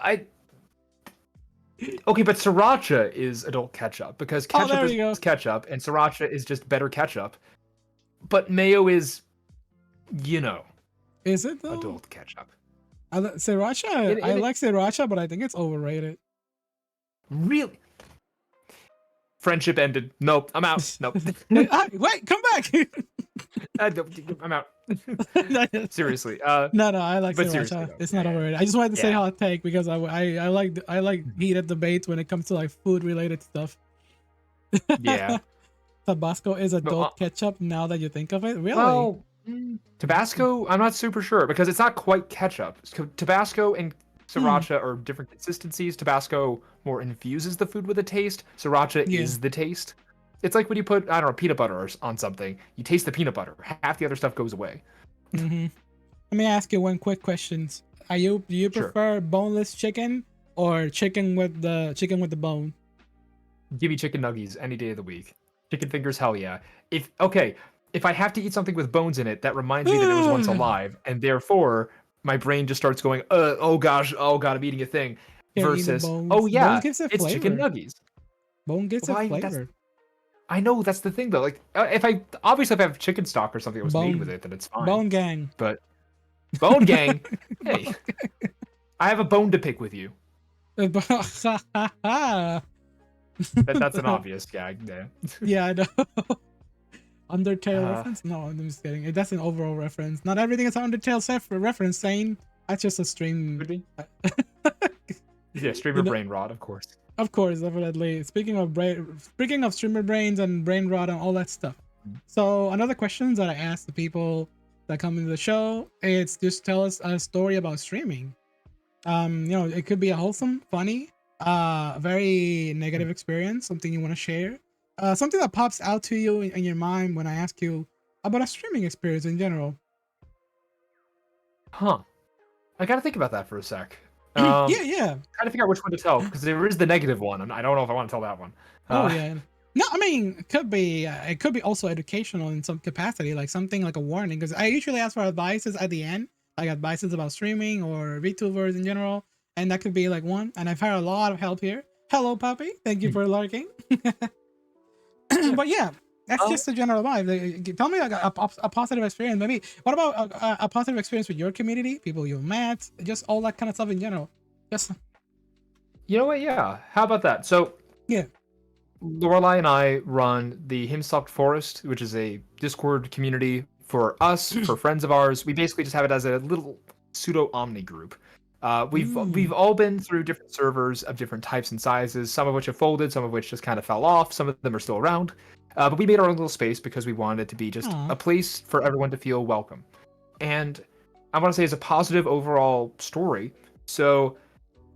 okay, but sriracha is adult ketchup because ketchup is ketchup and sriracha is just better ketchup. But mayo is, is it though? Adult ketchup. Sriracha, I like sriracha, but I think it's overrated. Really? Friendship ended. Nope, I'm out. Nope. Wait, come back. I'm out. Seriously. No, I like sriracha. It's not overrated. I just wanted to say hot take because I like heated debates when it comes to like food related stuff. Yeah. Tabasco is adult ketchup now that you think of it. Really? Well, Tabasco, I'm not super sure because it's not quite ketchup. Tabasco and sriracha are different consistencies. Tabasco more infuses the food with a taste. Sriracha is the taste. It's like when you put, I don't know, peanut butter on something. You taste the peanut butter. Half the other stuff goes away. Let me ask you one quick question. Do you prefer boneless chicken or chicken with the bone? Give me chicken nuggets any day of the week. Chicken fingers, hell yeah. If I have to eat something with bones in it, that reminds me that it was once alive, and therefore my brain just starts going, oh gosh, oh god, I'm eating a thing. Versus, oh yeah, it's chicken nuggets. Bone gives it flavor. I know, that's the thing though. Like, if I have chicken stock or something that was made with it, then it's fine. Bone gang. But bone gang, hey, I have a bone to pick with you. That's an obvious gag. Yeah, I know. Undertale reference? No, I'm just kidding. That's an overall reference. Not everything is an Undertale reference, saying that's just a stream. Could be. Yeah, streamer brain rot, of course. Of course, definitely. Speaking of streamer brains and brain rot and all that stuff. So another question that I ask the people that come into the show, it's just tell us a story about streaming. It could be a wholesome, funny, very negative experience, something you want to share. Something that pops out to you in your mind when I ask you about a streaming experience in general. Huh. I gotta think about that for a sec. Yeah. Trying to figure out which one to tell because there is the negative one, and I don't know if I want to tell that one. Yeah. No, I mean it could be also educational in some capacity, like something like a warning. Because I usually ask for advices at the end, like advices about streaming or VTubers in general, and that could be like one. And I've had a lot of help here. Hello, puppy. Thank you for lurking. But yeah, that's just a general vibe. Tell me like a positive experience. Maybe what about a positive experience with your community, people you met, just all that kind of stuff in general. Just you know what? Yeah. How about that? So yeah, Lorelai and I run the Himstock Forest, which is a Discord community for us, for friends of ours. We basically just have it as a little pseudo omni group. We've all been through different servers of different types and sizes, some of which have folded, some of which just kind of fell off, some of them are still around. But we made our own little space because we wanted it to be just Aw. a place for everyone to feel welcome. And I want to say it's a positive overall story. So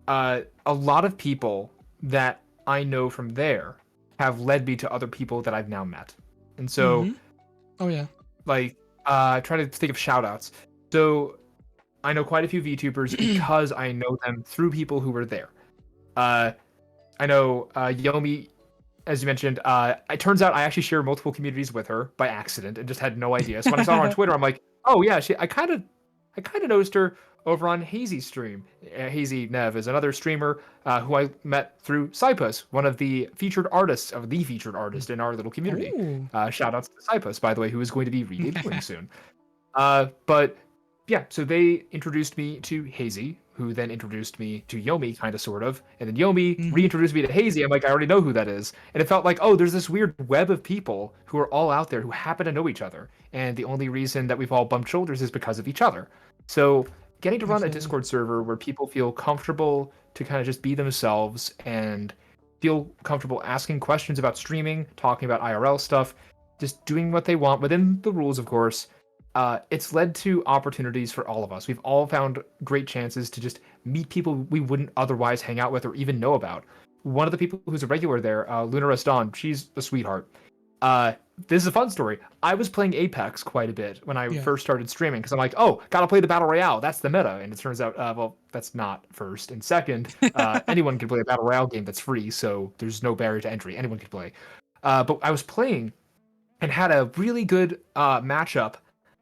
a lot of people that I know from there have led me to other people that I've now met. And so, Oh yeah. like, try to think of shout outs. So I know quite a few VTubers because I know them through people who were there. I know Yomi, as you mentioned. It turns out I actually share multiple communities with her by accident and just had no idea. So when I saw her on Twitter, I'm like, oh yeah, I kind of noticed her over on Hazy's stream. Hazy Nev is another streamer who I met through Cypus, one of the featured artists in our little community. Shout outs to Cypus, by the way, who is going to be redebuting soon. But yeah, so they introduced me to Hazy, who then introduced me to Yomi, kind of, sort of. And then Yomi reintroduced me to Hazy. I'm like, I already know who that is. And it felt like, oh, there's this weird web of people who are all out there who happen to know each other. And the only reason that we've all bumped shoulders is because of each other. So getting to run a Discord server where people feel comfortable to kind of just be themselves and feel comfortable asking questions about streaming, talking about IRL stuff, just doing what they want within the rules, of course. It's led to opportunities for all of us. We've all found great chances to just meet people we wouldn't otherwise hang out with or even know about. One of the people who's a regular there, Luna Reston, she's a sweetheart. This is a fun story. I was playing Apex quite a bit when I first started streaming because I'm like, oh, gotta play the Battle Royale. That's the meta. And it turns out, well, that's not first. And second, anyone can play a Battle Royale game that's free, so there's no barrier to entry. Anyone can play. But I was playing and had a really good matchup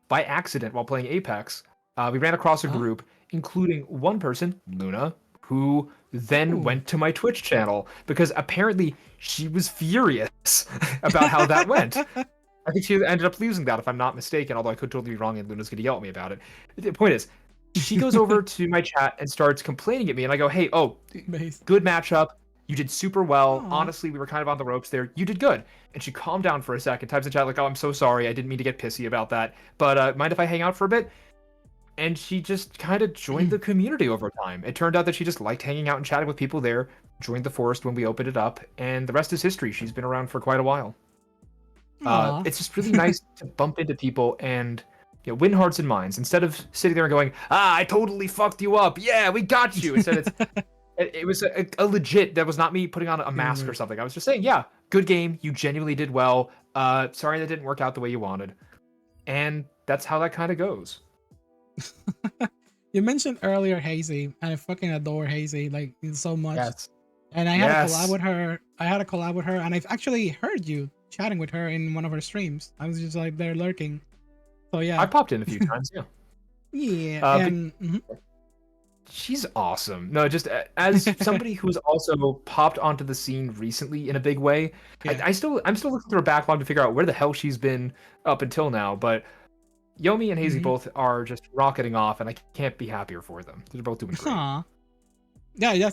by accident while playing Apex. We ran across a group, including one person, Luna, who then went to my Twitch channel because apparently she was furious about how that went. I think she ended up losing that, if I'm not mistaken, although I could totally be wrong and Luna's going to yell at me about it. The point is, she goes over to my chat and starts complaining at me, and I go, hey, good matchup. You did super well. Aww. Honestly, we were kind of on the ropes there. You did good. And she calmed down for a second, types in chat like, oh, I'm so sorry. I didn't mean to get pissy about that. But mind if I hang out for a bit? And she just kind of joined the community over time. It turned out that she just liked hanging out and chatting with people there, joined the forest when we opened it up, and the rest is history. She's been around for quite a while. It's just really nice to bump into people and win hearts and minds instead of sitting there and going, I totally fucked you up. Yeah, we got you. Instead, it was a legit, that was not me putting on a mask or something. I was just saying, yeah, good game. You genuinely did well. Sorry that didn't work out the way you wanted. And that's how that kind of goes. You mentioned earlier Hazy, and I fucking adore Hazy like so much. Yes. And I had a collab with her. And I've actually heard you chatting with her in one of her streams. I was just like there lurking. So yeah, I popped in a few times. Yeah. She's awesome. No, just as somebody who's also popped onto the scene recently in a big way, I'm still looking through her backlog to figure out where the hell she's been up until now. But Yomi and Hazy both are just rocketing off, and I can't be happier for them. They're both doing great. Yeah,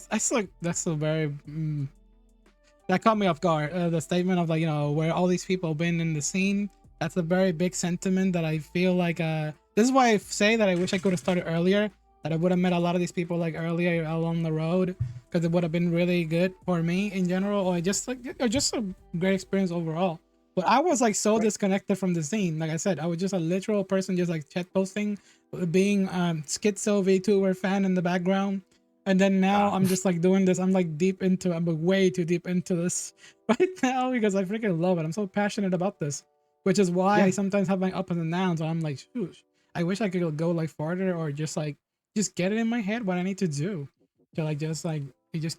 that's a very that caught me off guard. The statement of like where all these people been in the scene. That's a very big sentiment that I feel like. This is why I say that I wish I could have started earlier. That I would have met a lot of these people like earlier along the road, because it would have been really good for me in general, or just a great experience overall. But I was like so disconnected from the scene. Like I said, I was just a literal person, just like chat posting, being schizo VTuber fan in the background. And then now I'm just like doing this. I'm like I'm way too deep into this right now because I freaking love it. I'm so passionate about this, which is why I sometimes have my ups and downs. So I'm like, shoot, I wish I could go like farther, or just get it in my head what I need to do to like just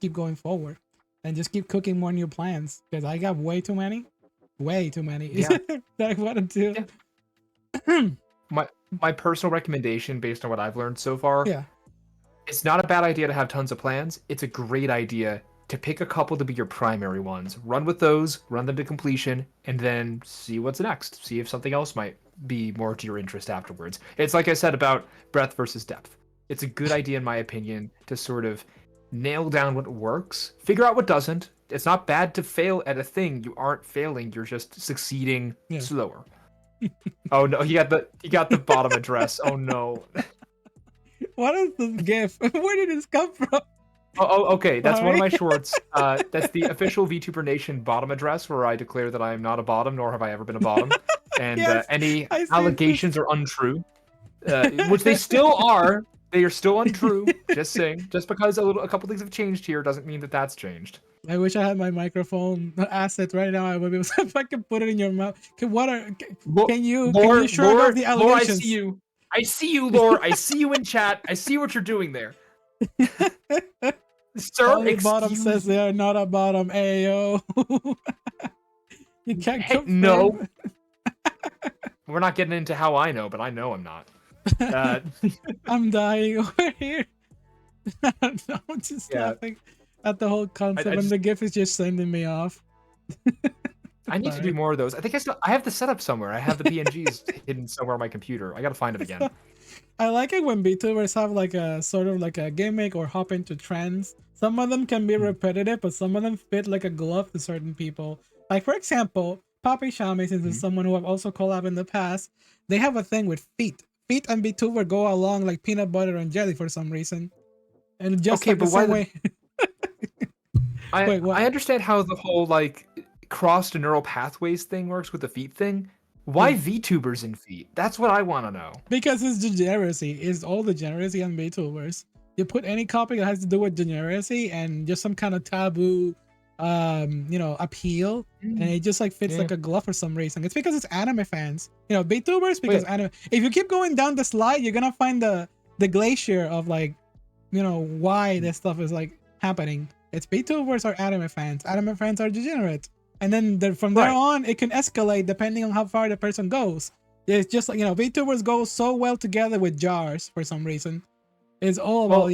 keep going forward and just keep cooking more new plans, because I got way too many that I want to do. My personal recommendation based on what I've learned so far, it's not a bad idea to have tons of plans. It's a great idea to pick a couple to be your primary ones, run with those, run them to completion, and then see what's next, see if something else might be more to your interest afterwards. It's like I said about breadth versus depth. It's a good idea, in my opinion, to sort of nail down what works, figure out what doesn't. It's not bad to fail at a thing. You aren't failing, you're just succeeding slower. Oh no, he got the bottom address. Oh no. What is this GIF? Where did this come from? Okay. That's one of Sorry. my shorts. That's the official VTuber Nation bottom address, where I declare that I am not a bottom, nor have I ever been a bottom, and Yes, any I see this. allegations are untrue, which they still are. They are still untrue. Just saying. Just because a couple things have changed here doesn't mean that that's changed. I wish I had my microphone asset right now. I would be able to, if I can put it in your mouth. Can you shrug off the Lore, I see allegations? you. I see you, Lore. I see you in chat. I see what you're doing there. Sir, Only bottom says excuse they are not a bottom. Ayo. You can't Hey, confirm. no. We're not getting into how I know, but I know I'm not. I'm dying over here. I'm just Yeah. laughing at the whole concept, I and just- the GIF is just sending me off. I need to do more of those. I think I have the setup somewhere. I have the PNGs hidden somewhere on my computer. I gotta find it again. I like it when VTubers have like a sort of like a gimmick or hop into trends. Some of them can be repetitive, but some of them fit like a glove to certain people. Like for example, Papi Shami, since it's someone who I've also collabed in the past, they have a thing with feet. Feet and VTuber go along like peanut butter and jelly for some reason. And just Okay, like the but why same way. Wait, what? I understand how the whole like crossed neural pathways thing works with the feet thing. Why VTubers in feet? That's what I want to know. Because it's degeneracy. It's all degeneracy on VTubers. You put any topic that has to do with degeneracy and just some kind of taboo, appeal, and it just like fits like a glove for some reason. It's because it's anime fans. VTubers because anime. If you keep going down the slide, you're gonna find the glacier of like, why this stuff is like happening. It's VTubers are anime fans. Anime fans are degenerate. And then from there on, it can escalate depending on how far the person goes. It's just like, VTubers go so well together with jars for some reason. It's all about,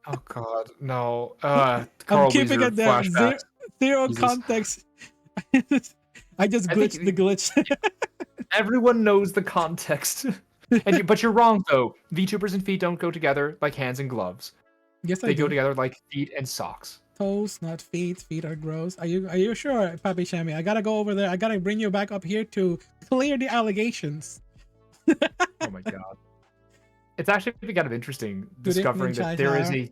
Oh God, no. I'm Carl keeping Weezer it there. flashbacks. Zero Jesus. context. I just glitched the glitch. Everyone knows the context. But you're wrong though. VTubers and feet don't go together like hands and gloves. Yes, They go together like feet and socks. Toes, not feet. Feet are gross. Are you sure, Papi Shami? I gotta go over there. I gotta bring you back up here to clear the allegations. Oh my God. It's actually kind of interesting discovering that there is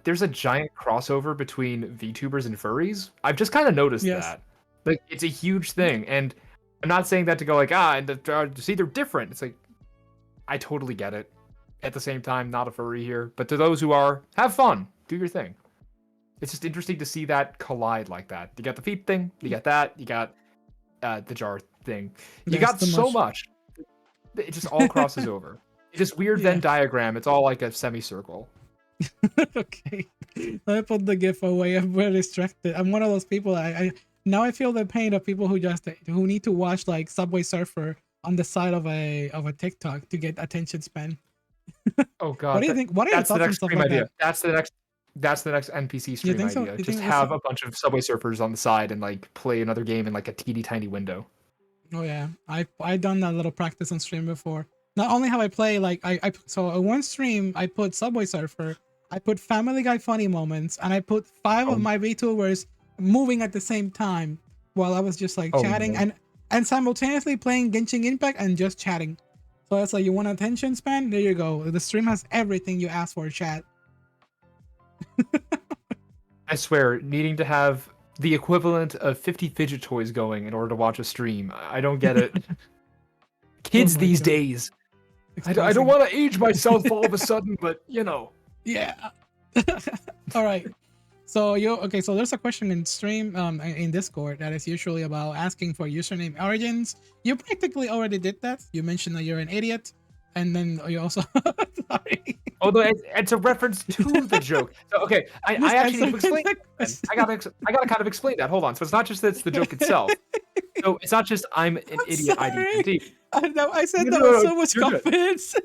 there's a giant crossover between VTubers and furries. I've just kind of noticed that. Like, it's a huge thing, and I'm not saying that to go like, see, they're different. It's like, I totally get it. At the same time, not a furry here, but to those who are, have fun, do your thing. It's just interesting to see that collide like that. You got the feet thing, you got that, you got the jar thing. You got so much. It just all crosses over. This weird Venn diagram, it's all like a semicircle. Okay. Let me put the GIF away. I'm very distracted. I'm one of those people. Now I feel the pain of people who need to watch like Subway Surfer on the side of a TikTok to get attention span. Oh God. What do you think? What are your thoughts on stuff like that? That's the next NPC stream idea. So? Just have a bunch of Subway Surfers on the side and like play another game in like a teeny tiny window. Oh yeah, I've done that little practice on stream before. Not only have I played like so on one stream I put Subway Surfer, I put Family Guy funny moments, and I put 5 of my VTubers moving at the same time while I was just like chatting and simultaneously playing Genshin Impact and just chatting. So it's like, you want attention span? There you go. The stream has everything you asked for, chat. I swear, needing to have the equivalent of 50 fidget toys going in order to watch a stream. I don't get it. Kids these days. I don't want to age myself all of a sudden, but Yeah. All right. So so there's a question in stream in Discord that is usually about asking for username origins. You practically already did that. You mentioned that you're an idiot, and then you also sorry. Although it's a reference to the joke. So okay, I actually need to explain that. I gotta kind of explain that. Hold on. So it's not just that it's the joke itself. So it's not just I'm an idiot IDT. I know, I said that with so much confidence.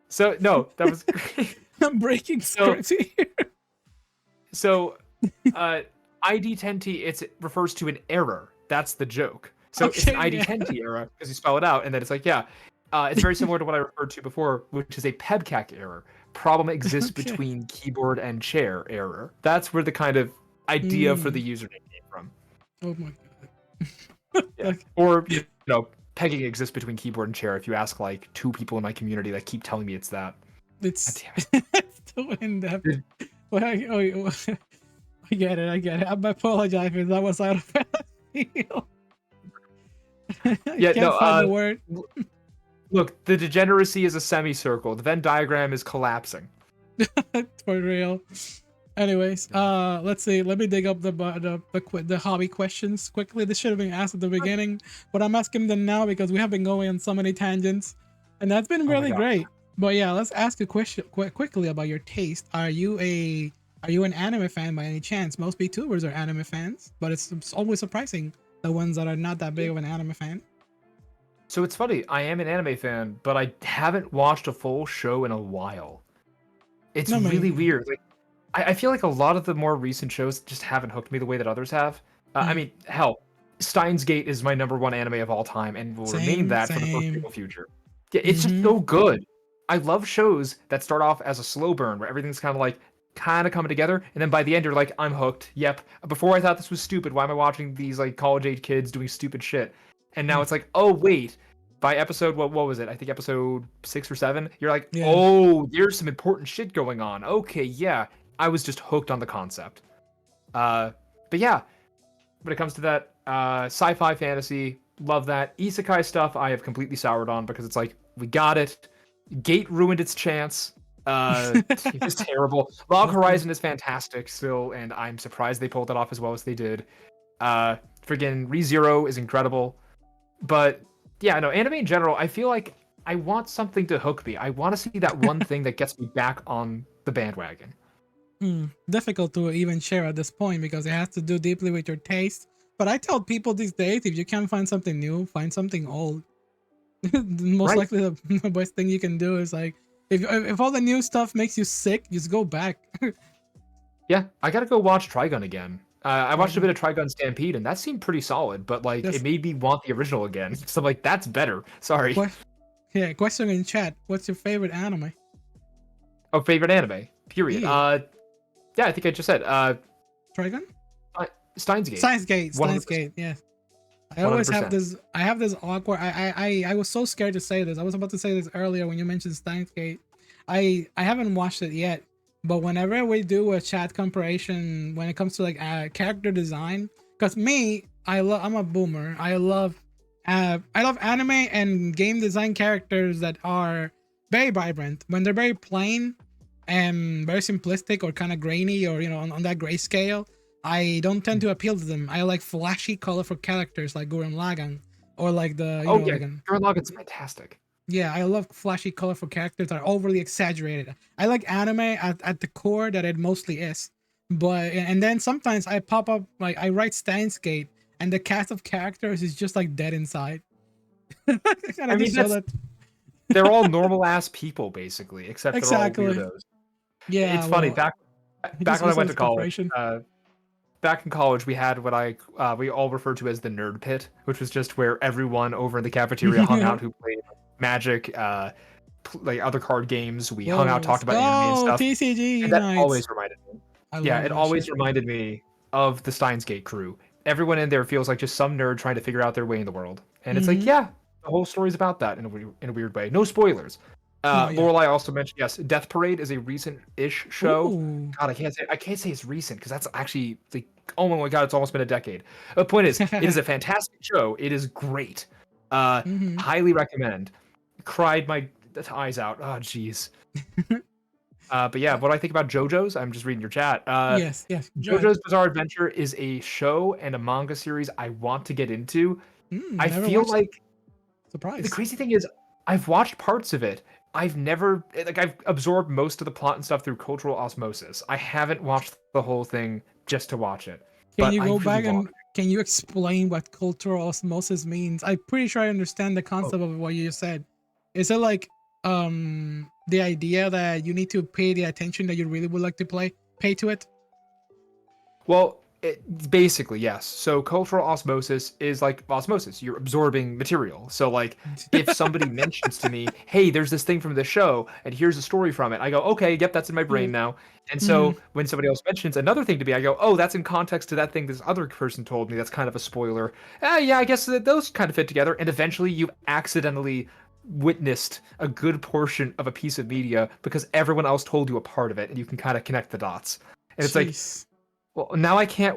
So no, that was great. I'm breaking script here. So ID10T, it refers to an error. That's the joke. So it's an ID10T error because you spell it out, and then it's like, it's very similar to what I referred to before, which is a PEBCAC error. Problem exists between keyboard and chair error. That's where the kind of idea for the username came from. Oh my God. Or pegging exists between keyboard and chair. If you ask like 2 people in my community that keep telling me it's that. God It's damn it. it's too in depth. Did- But I get it. I get it. I apologize if that was out of field. I Yeah, can't no, find the word. look, the degeneracy is a semicircle. The Venn diagram is collapsing. For real. Anyways, let's see. Let me dig up the hobby questions quickly. This should have been asked at the beginning, but I'm asking them now because we have been going on so many tangents, and that's been Oh my really God. great. But yeah, let's ask a question quickly about your taste. Are you an anime fan by any chance? Most VTubers are anime fans, but it's always surprising the ones that are not that big of an anime fan. So it's funny, I am an anime fan, but I haven't watched a full show in a while. It's No, really maybe. weird. Like, I feel like a lot of the more recent shows just haven't hooked me the way that others have. I Mm. mean, hell, Steins Gate is my #1 anime of all time and will remain Same, that for the same. foreseeable future. Yeah, it's just Mm-hmm. so good. I love shows that start off as a slow burn where everything's kind of coming together, and then by the end you're like, I'm hooked. Yep. Before I thought this was stupid. Why am I watching these like college age kids doing stupid shit? And now Mm. it's like, oh wait. By episode what was it? I think episode 6 or 7. You're like, Yeah. oh, there's some important shit going on. Okay, yeah. I was just hooked on the concept. But yeah, when it comes to that, sci-fi fantasy, love that. Isekai stuff, I have completely soured on because it's like, we got it. Gate ruined its chance. It was terrible. Log Horizon is fantastic still, and I'm surprised they pulled it off as well as they did. Friggin' ReZero is incredible. But yeah, no, anime in general, I feel like I want something to hook me. I want to see that one thing that gets me back on the bandwagon. Difficult to even share at this point because it has to do deeply with your taste. But I tell people these days, if you can't find something new, find something old. Most Right? likely, the best thing you can do is like, if all the new stuff makes you sick, just go back. Yeah, I gotta go watch Trigun again. I watched a Trigun. bit of Trigun Stampede, and that seemed pretty solid, but like it Just made me want the original again. So I'm like, that's better. Sorry. que- yeah, question in chat. What's your favorite anime? Oh, favorite anime. Period. Yeah, Yeah, I think I just said Trigun. Steins Gate. Science Gate. 100%. Science Gate. Yeah. I always have 100%. this. I have this awkward. I was so scared to say this. I was about to say this earlier when you mentioned Steins Gate. I haven't watched it yet, but whenever we do a chat comparison when it comes to like character design, because I'm a boomer. I love anime and game design characters that are very vibrant. When they're very plain and very simplistic or kind of grainy or on that grayscale, I don't tend to appeal to them. I like flashy, colorful characters like Gurren Lagann or like the Oh yeah, like an Gurren Lagann's fantastic. yeah, I love flashy, colorful characters that are overly exaggerated. I like anime at the core that it mostly is. But and then sometimes I pop up like I write Steins Gate and the cast of characters is just like dead inside. And I I mean, just show that they're all normal ass people basically, except they're all exactly. weirdos. Yeah, It's funny. well, Back I back just when I use it went as to college, comparison. back in college, we had what we all referred to as the nerd pit, which was just where everyone over in the cafeteria hung out who played Magic, like other card games. We hung out, Whoa. talked about anime and Oh, stuff, TCG and that nights. always reminded me. I Yeah, love it that always shit. reminded me of the Steins Gate crew. Everyone in there feels like just some nerd trying to figure out their way in the world, and it's like, Mm-hmm. yeah, the whole story's about that in a weird way. No spoilers. No, yeah. Lorelai also mentioned yes, Death Parade is a recent-ish show. Ooh. God, I can't say it's recent because that's actually like, oh my god, it's almost been a decade. The point is, it is a fantastic show. It is great. Mm-hmm. Highly recommend. Cried my eyes out. Oh jeez. But yeah, what do I think about JoJo's? I'm just reading your chat. Yes, yes. Go ahead. JoJo's Bizarre Adventure is a show and a manga series I want to get into. I Never feel watched it. like the Surprise. crazy thing is I've watched parts of it. I've never like I've absorbed most of the plot and stuff through cultural osmosis. I haven't watched the whole thing just to watch it. Can But you I go really back want and can you explain what cultural osmosis means? I'm pretty sure I understand the it. concept of what you just said. Is it like the idea that you need to pay the attention that you really would like to pay to it? Well, Basically, yes. So cultural osmosis is like osmosis. You're absorbing material. So like if somebody mentions to me, "Hey, there's this thing from the show and here's a story from it." I go, "Okay, yep, that's in my brain now." And Mm, so when somebody else mentions another thing to me, I go, "Oh, that's in context to that thing this other person told me. That's kind of a spoiler." Yeah, I guess that those kind of fit together. And eventually you've accidentally witnessed a good portion of a piece of media because everyone else told you a part of it and you can kind of connect the dots. And it's like, jeez. well, now I can't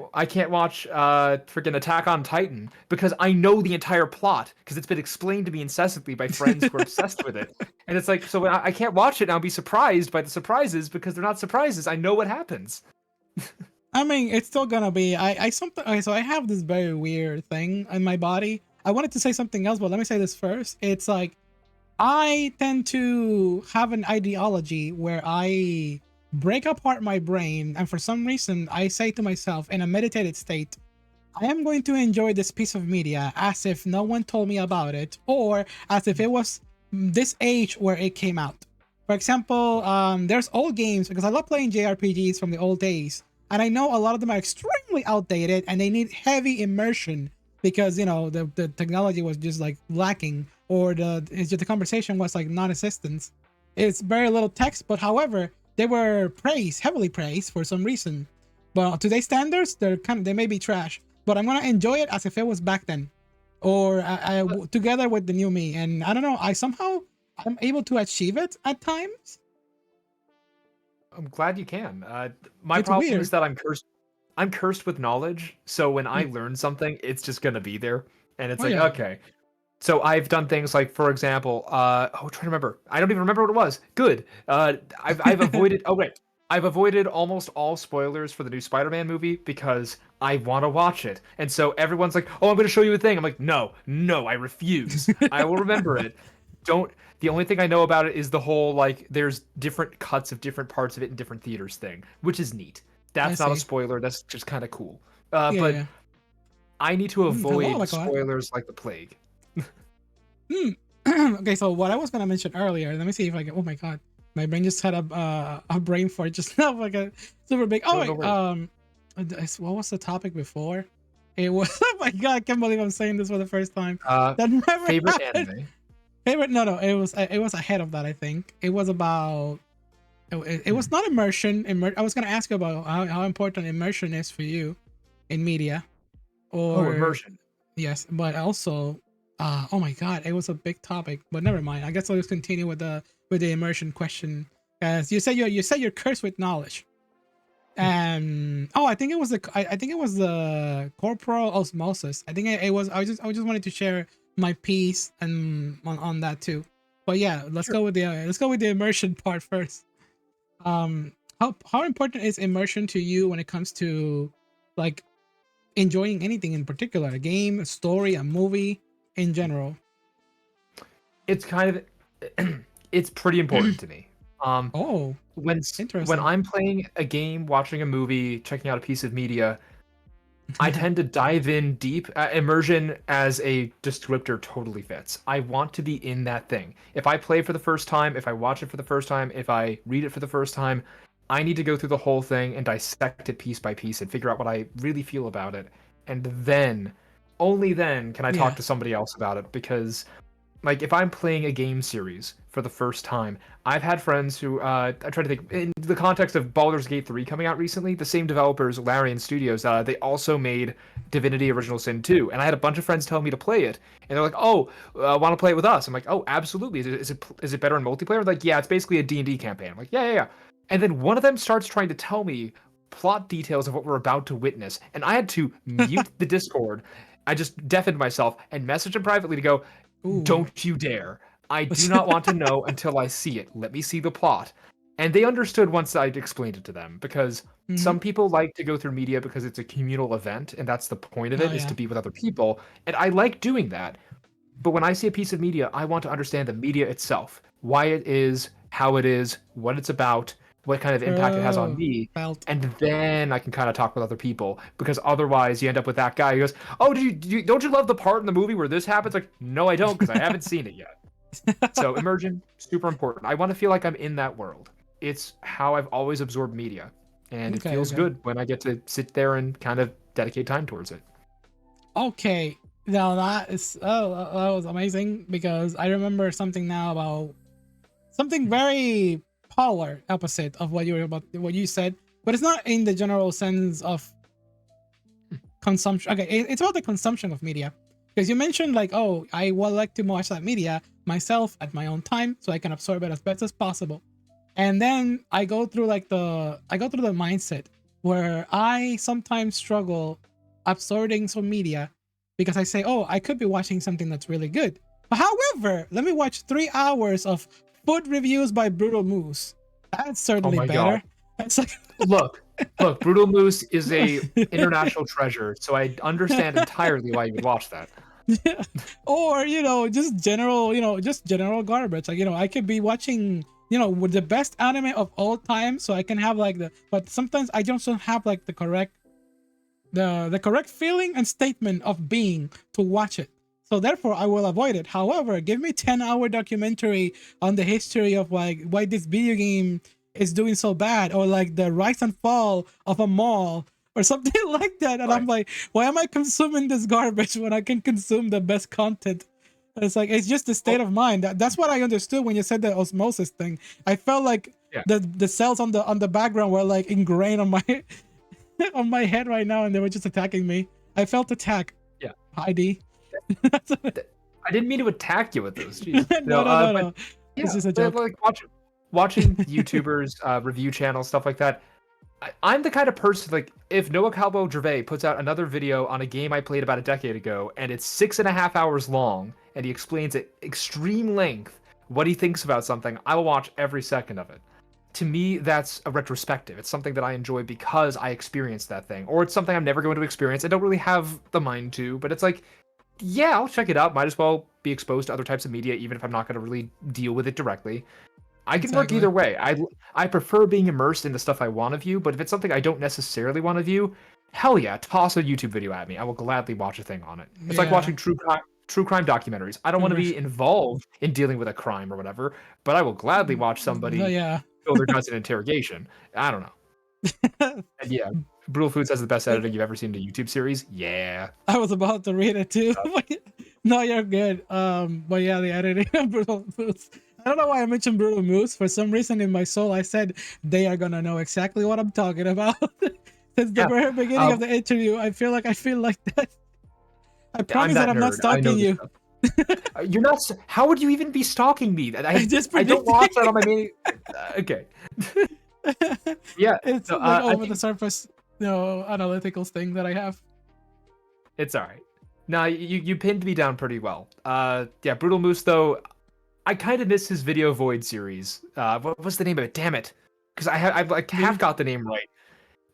watch freaking Attack on Titan because I know the entire plot because it's been explained to me incessantly by friends who are obsessed with it. And it's like, so I can't watch it and I'll be surprised by the surprises because they're not surprises. I know what happens. I mean, it's still gonna be. I something. Okay, so I have this very weird thing in my body. I wanted to say something else, but let me say this first. It's like I tend to have an ideology where I break apart my brain, and for some reason, I say to myself in a meditated state, I am going to enjoy this piece of media as if no one told me about it, or as if it was this age where it came out. For example, there's old games because I love playing JRPGs from the old days, and I know a lot of them are extremely outdated and they need heavy immersion because the technology was just like lacking, or the conversation was like non-existent. It's very little text, but however, they were praised, heavily praised for some reason. But today's standards, they may be trash, but I'm gonna enjoy it as if it was back then, or together with the new me. And I don't know, I'm able to achieve it at times. I'm glad you can. My It's problem is weird. that I'm cursed. I'm cursed with knowledge. So when I Mm. learn something, it's just gonna be there, and it's Oh like, yeah, okay. So I've done things like, for example, trying to remember. I don't even remember what it was. Good. I've avoided. Oh wait, I've avoided almost all spoilers for the new Spider-Man movie because I want to watch it. And so everyone's like, "Oh, I'm going to show you a thing." I'm like, "No, no, I refuse. I will remember it. Don't." The only thing I know about it is the whole like there's different cuts of different parts of it in different theaters thing, which is neat. I That's not a see. spoiler. That's just kind of cool. Yeah, But yeah. I need to Hello, avoid my God. spoilers like the plague. Hmm. Okay, so what I was gonna mention earlier. Let me see if I can. Oh my God, my brain just had a brain fart just now, like a super big. Oh No, no wait, worries. what was the topic before? It was. Oh my God, I can't believe I'm saying this for the first time. Uh, That never favorite happened. anime? Favorite? No, no. It was ahead of that. I think it was about. It Hmm. was not immersion. I was gonna ask you about how important immersion is for you in media, Oh, or immersion. yes, but also, oh my God, it was a big topic. But never mind. I guess I'll just continue with the immersion question. As you said you're cursed with knowledge, and oh, I think it was the corporal osmosis. I think it was. I just wanted to share my piece and on that too. But yeah, let's Sure. go with the immersion part first. How important is immersion to you when it comes to like enjoying anything in particular, a game, a story, a movie in general? It's kind of it's pretty important to me. Um, Oh, when interesting. I'm playing a game, watching a movie, checking out a piece of media, I tend to dive in deep. Immersion as a descriptor totally fits. I want to be in that thing. If I play for the first time, if I watch it for the first time, if I read it for the first time, I need to go through the whole thing and dissect it piece by piece and figure out what I really feel about it. And then, only then, can I talk Yeah. to somebody else about it because like if I'm playing a game series for the first time, I've had friends who I try to think in the context of Baldur's Gate 3 coming out recently, the same developers, Larian Studios, they also made Divinity Original Sin 2, and I had a bunch of friends tell me to play it, and they're like, "Oh, want to play it with us?" I'm like, "Oh, absolutely. Is it better in multiplayer?" They're like, "Yeah, it's basically a D&D campaign." I'm like, "Yeah, yeah, yeah." And then one of them starts trying to tell me plot details of what we're about to witness, and I had to mute the Discord. I just deafened myself and messaged him privately to go, Ooh. "Don't you dare. I do not want to know until I see it. Let me see the plot." And they understood once I'd explained it to them because Mm-hmm. some people like to go through media because it's a communal event and that's the point of Oh it is yeah. to be with other people. And I like doing that. But when I see a piece of media, I want to understand the media itself, why it is, how it is, what it's about, what kind of impact it has on True. me. Felt. And then I can kind of talk with other people because otherwise you end up with that guy who goes, "Oh, don't you love the part in the movie where this happens?" Like, no, I don't because I haven't seen it yet. So immersion, super important. I want to feel like I'm in that world. It's how I've always absorbed media. and it Okay, feels okay. good when I get to sit there and kind of dedicate time towards it. Okay. Now that is that was amazing because I remember something now about something very polar opposite of what you were about what you said, but it's not in the general sense of consumption. Okay, it's about the consumption of media because you mentioned like, oh, I would like to watch that media myself at my own time so I can absorb it as best as possible. And then I go through the mindset where I sometimes struggle absorbing some media because I say, oh, I could be watching something that's really good. But however, let me watch 3 hours of food reviews by Brutal Moose. That's Oh certainly my god. better. It's like Look, look, Brutal Moose is a international treasure, so I understand entirely why you would watch that. yeah. Or just general garbage. Like I could be watching with the best anime of all time, so I can have like but sometimes I just don't have like the correct feeling and statement of being to watch it. So therefore, I will avoid it. However, give me 10-hour documentary on the history of like why this video game is doing so bad, or like the rise and fall of a mall, or something like that. And I'm Right. like, why am I consuming this garbage when I can consume the best content? It's like it's just the state Well, of mind. That's what I understood when you said the osmosis thing. I felt like yeah. the cells on the background were like ingrained on my on my head right now, and they were just attacking me. I felt attack. Yeah. ID. I didn't mean to attack you with those. Jeez. No, no, no, But no. It's yeah, just a but joke. like watching YouTubers, review channels, stuff like that. I'm the kind of person like if Noah Calbo Gervais puts out another video on a game I played about a decade ago and it's 6.5 hours long and he explains at extreme length what he thinks about something, I will watch every second of it. To me, that's a retrospective. It's something that I enjoy because I experienced that thing, or it's something I'm never going to experience. I don't really have the mind to, but it's like, yeah, I'll check it out. Might as well be exposed to other types of media, even if I'm not going to really deal with it directly. I can work Exactly. either way. I prefer being immersed in the stuff I want to view, but if it's something I don't necessarily want to view, hell yeah, toss a YouTube video at me. I will gladly watch a thing on it. It's like Yeah. watching true crime documentaries. I don't want to be involved in dealing with a crime or whatever, but I will gladly watch No, somebody yeah. spill their guts in interrogation. I don't know. And yeah, Brutal Foods has the best editing you've ever seen in a YouTube series. Yeah. I was about to read it too. No, you're good. But yeah, the editing of Brutal Moose. I don't know why I mentioned Brutal Moose. For some reason in my soul, I said they are gonna know exactly what I'm talking about. Since the Yeah. very beginning of the interview, I feel like that. I I'm promise that that I'm not nerd. I know stalking this you. stuff. You're not. How would you even be stalking me? I just I don't predicted. watch that on my main. Okay. Yeah. It's So like I over the think surface, analytical thing that I have. it's all right. No, you pinned me down pretty well. Yeah, Brutal Moose though. I kind of miss his Video Void series. What was the name of it? Damn it, because I've like half Really? got the name right.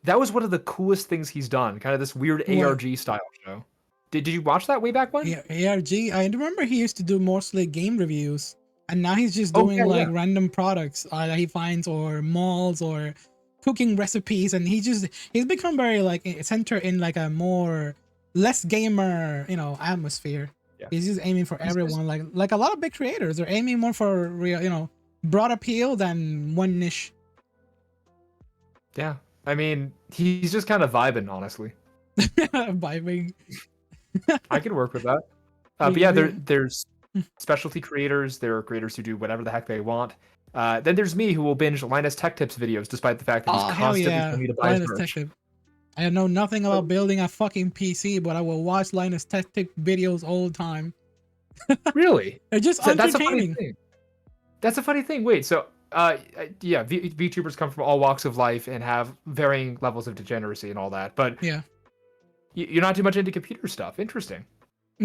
That was one of the coolest things he's done. Kind of this weird What? ARG style show. Did you watch that way back when? Yeah, ARG. I remember he used to do mostly game reviews, and now he's just Oh doing yeah, like yeah. random products that he finds, or malls, or cooking recipes, and he's become very like centered in like a more less gamer, atmosphere. Yeah. He's just aiming for He's just everyone, like a lot of big creators are aiming more for real, broad appeal than one niche. yeah. I mean, he's just kind of vibing, honestly. Vibing. I could work with that. But We, yeah, we, there's specialty creators. There are creators who do whatever the heck they want. Then there's me who will binge Linus Tech Tips videos, despite the fact that he's oh hell constantly yeah, telling me to buy his Linus Tech merch. Tip. I know nothing about So, building a fucking PC, but I will watch Linus Tech Tip videos all the time. really? They're just So that's a funny entertaining. thing. That's a funny thing. Wait, so yeah, VTubers come from all walks of life and have varying levels of degeneracy and all that, but Yeah. you're not too much into computer stuff. Interesting.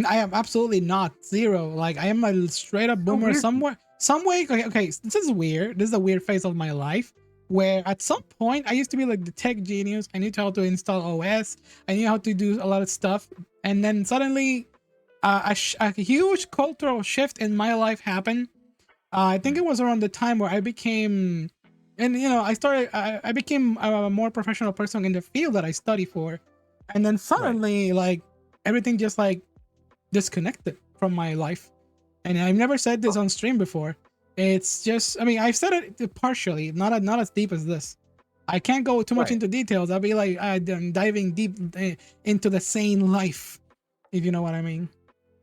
I am absolutely not zero. Like I am a straight up So boomer weird. somewhere, some way. Okay, okay, this is weird. This is a weird phase of my life where at some point I used to be like the tech genius. I knew how to install OS. I knew how to do a lot of stuff, and then suddenly, a huge cultural shift in my life happened. I think it was around the time where I became, and I became a more professional person in the field that I study for, and then Right. suddenly like everything just like disconnected from my life. And I've never said this on stream before. It's just, I mean, I've said it partially, not as deep as this. I can't go too much Right. into details. I'll be like I'm diving deep into the sane life, if you know what I mean.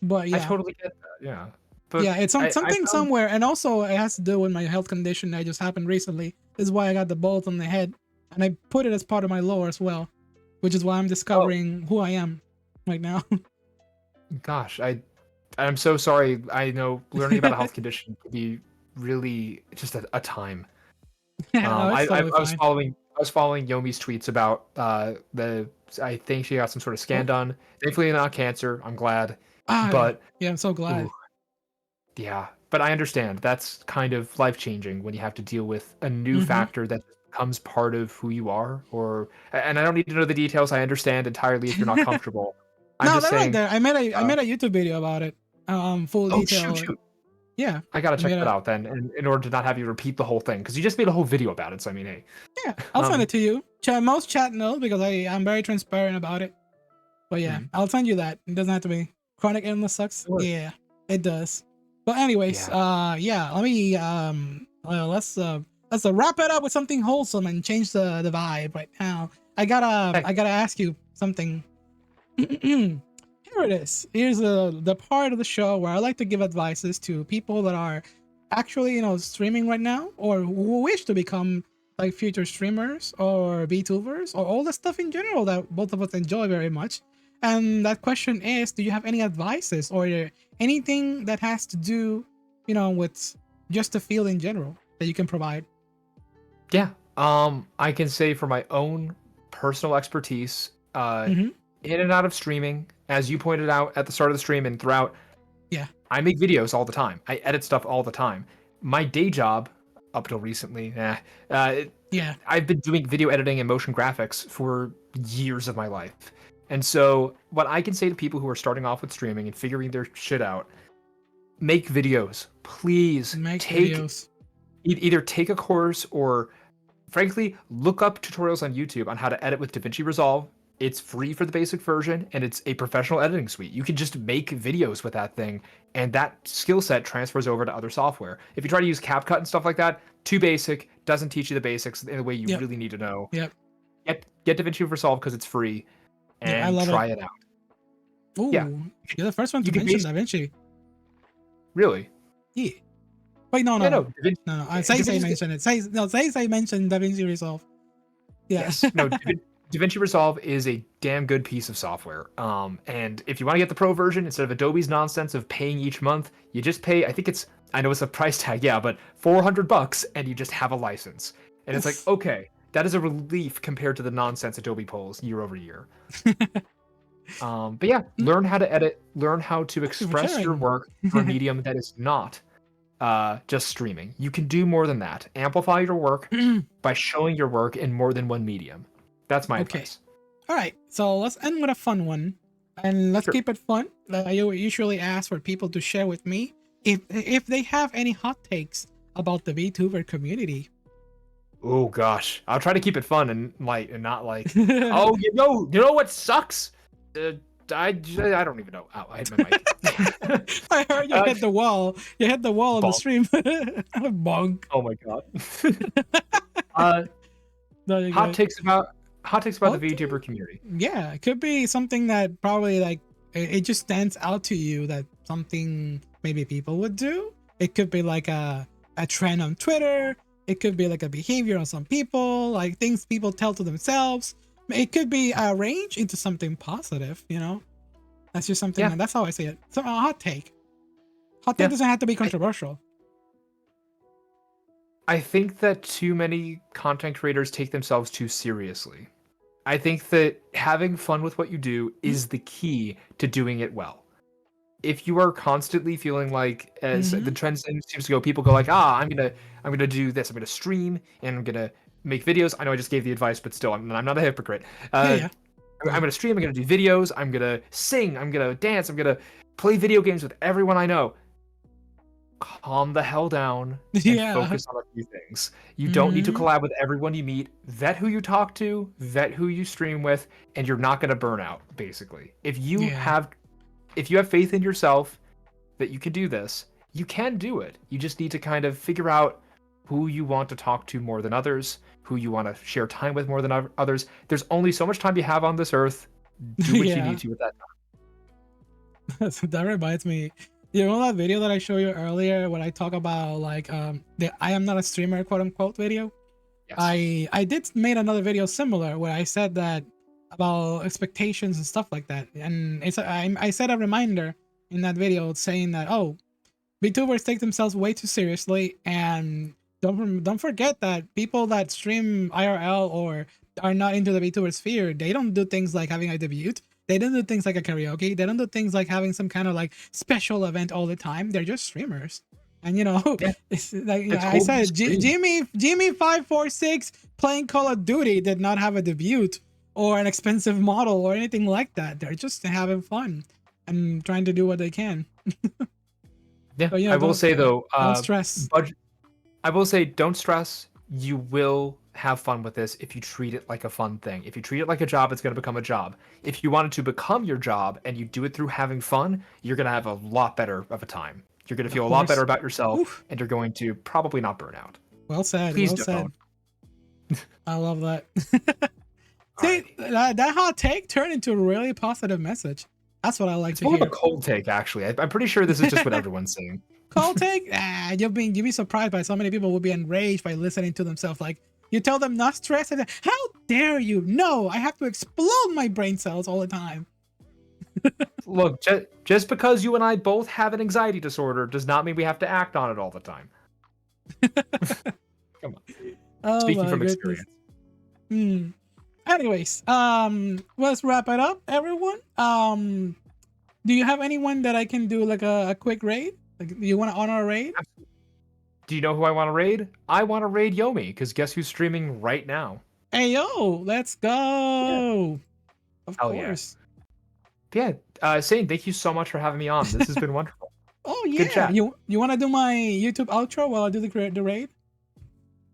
But I yeah, totally get that. Yeah. But yeah, it's I something found somewhere, and also it has to do with my health condition that just happened recently. This is why I got the bolt on the head, and I put it as part of my lore as well, which is why I'm oh discovering who I am right now. gosh, I'm so sorry. I know learning about a health condition could be really just a time. Yeah, no, it's totally fine. I was following Yomi's tweets about the I think she got some sort of scan Oh, done. Thankfully not cancer. I'm glad. ah, But yeah, I'm so ooh, glad. yeah. But I understand. That's kind of life-changing when you have to deal with a new Mm-hmm. factor that becomes part of who you are and I don't need to know the details. I understand entirely if you're not comfortable. I'm No, just they're right saying, there. I uh, made a YouTube video about it. Full oh shoot, detail. shoot. Yeah, I gotta I check made that a out then, in order to not have you repeat the whole thing, because you just made a whole video about it. So I mean, hey, yeah. I'll send it um, to you. Most chat knows because I'm very transparent about it. But yeah, mhm. I'll send you that. It doesn't have to be chronic illness sucks. Sure. Yeah, it does. But anyways, Yeah. yeah. Let me let's wrap it up with something wholesome and change the vibe right now. Hey. I gotta ask you something. Here it is. Here's the part of the show where I like to give advices to people that are actually, streaming right now or who wish to become like future streamers or VTubers or all the stuff in general that both of us enjoy very much. And that question is, do you have any advices or anything that has to do, with just the field in general that you can provide? Yeah. I can say for my own personal expertise, Mm-hmm. in and out of streaming, as you pointed out at the start of the stream and throughout, Yeah. I make videos all the time. I edit stuff all the time. My day job, up till recently, Yeah. I've been doing video editing and motion graphics for years of my life. And so, what I can say to people who are starting off with streaming and figuring their shit out, make videos. Please Make videos. either take a course or frankly look up tutorials on YouTube on how to edit with DaVinci Resolve. It's free for the basic version and it's a professional editing suite. You can just make videos with that thing and that skill set transfers over to other software. If you try to use CapCut and stuff like that, too basic, doesn't teach you the basics in the way you Yep. really need to know. Yep. Get DaVinci Resolve because it's free Yeah. I and love it. try it out. Yeah. Ooh, you're the first one to You can mention base DaVinci. really. Yeah. Wait, no, Yeah, no, no, no, no, no. Say DaVinci's mentioned it. Say mentioned DaVinci Resolve. Yeah. yes. No, DaVinci Resolve is a damn good piece of software. And if you want to get the pro version instead of Adobe's nonsense of paying each month, you just pay. I know it's a price tag, yeah, but $400, and you just have a license. And it's like, Oof. okay, that is a relief compared to the nonsense Adobe pulls year over year. But yeah, Mm, learn how to edit, learn how to thank you for express your sharing. work for a medium that is not just streaming. You can do more than that. Amplify your work by showing your work in more than one medium. That's my Okay. advice. All right. So let's end with a fun one, and let's Sure. keep it fun. I usually ask for people to share with me if they have any hot takes about the VTuber community. Oh gosh, I'll try to keep it fun and light and not like, oh, you know what sucks? I don't even know. Ow, I hit my mic. I heard you uh, hit the wall. You hit the wall on the bonk. stream. Bonk. Oh my god. uh, No, you're hot good. takes about the Hot VTuber community. Yeah, it could be something that probably like it just stands out to you that something maybe people would do. It could be like a trend on Twitter. It could be like a behavior on some people, like things people tell to themselves. It could be arranged into something positive, That's just something Yeah, that's how I see it. So a hot take. Hot take yeah. doesn't have to be I, controversial. I think that too many content creators take themselves too seriously. I think that having fun with what you do is the key to doing it well. If you are constantly feeling like, as Mm-hmm. the trend seems to go, people go like, I'm gonna do this. I'm gonna stream and I'm gonna make videos. I know I just gave the advice, but still, I'm not a hypocrite. Yeah, Uh, yeah. I'm No. gonna stream. I'm gonna do videos. I'm gonna sing. I'm gonna dance. I'm gonna play video games with everyone I know. Calm the hell down and Yeah. focus on a few things. You don't need to Mm-hmm. collab with everyone you meet. Vet who you talk to, vet who you stream with, and you're not gonna burn out, basically. Yeah. If you have faith in yourself that you can do this, you can do it. You just need to kind of figure out who you want to talk to more than others, who you want to share time with more than others. There's only so much time you have on this earth. Do what you Yeah. need to with that That reminds me. You know that video that I showed you earlier when I talk about like the I am not a streamer quote unquote video? Yes. I did made another video similar where I said that about expectations and stuff like that. And I said a reminder in that video saying that, oh, VTubers take themselves way too seriously, and don't forget that people that stream IRL or are not into the VTuber sphere, they don't do things like having a debut. They don't do things like a karaoke. They don't do things like having some kind of like special event all the time. They're just streamers. And you know, Yeah, it's like it's I cool to said, stream. Jimmy 546 playing Call of Duty did not have a debut or an expensive model or anything like that. They're just having fun and trying to do what they can. Yeah, So you I know, will say though, don't stress. budget. I will say, don't stress. You will have fun with this if you treat it like a fun thing. If you treat it like a job, it's going to become a job. If you want it to become your job and you do it through having fun, you're going to have a lot better of a time. You're going to Of feel a lot better course. about yourself, Oof. and you're going to probably not burn out. Well said. Please Well said. don't. I love that. See, Alrighty. that hot take turned into a really positive message. That's what I like It's to more of a hear. cold take, actually. I'm pretty sure this is just what everyone's saying. Cold take? Ah, you'll be surprised by so many people will be enraged by listening to themselves. Like you tell them not stress, and how dare you? No, I have to explode my brain cells all the time. Look, just because you and I both have an anxiety disorder does not mean we have to act on it all the time. Come on. Oh Speaking my from goodness. experience. Anyways, let's wrap it up, everyone. Do you have anyone that I can do like a quick raid? Like, do you want to honor a raid? Do you know who I want to raid? I want to raid Yomi, because guess who's streaming right now? Hey yo, let's Yeah. go. Of Hell yeah. course. Yeah. Sane, thank you so much for having me on. This has been wonderful. Oh Good yeah. chat. You want to do my YouTube outro while I do the raid?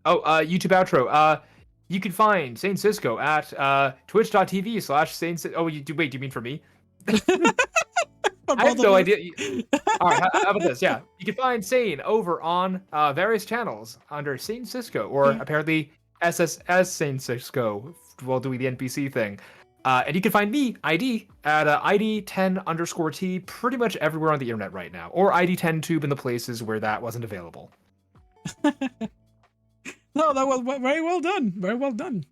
Oh, YouTube outro. You can find Sane Cisco at twitch.tv/Sane. Oh, do you mean for me? For I have both of no us. idea. All right, how about this? Yeah, you can find Sane over on various channels under Sane Cisco, or apparently SSS Sane Cisco while doing the NPC thing. And you can find me, ID, at ID10_T pretty much everywhere on the internet right now, or ID10Tube in the places where that wasn't available. No, that was very well done. Very well done.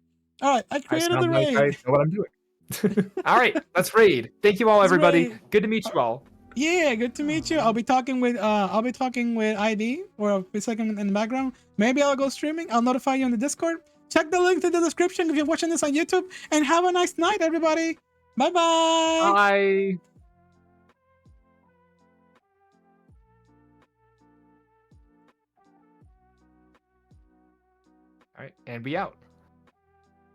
All right, I I created the sound like I raid. know what I'm doing. All right, let's raid. Thank you all, Let's everybody. raid. Good to meet you all. Yeah, good to meet you. I'll be talking with ID or a second in the background. Maybe I'll go streaming. I'll notify you on the Discord. Check the link to the description if you're watching this on YouTube. And have a nice night, everybody. Bye bye. Bye. All right, and we out.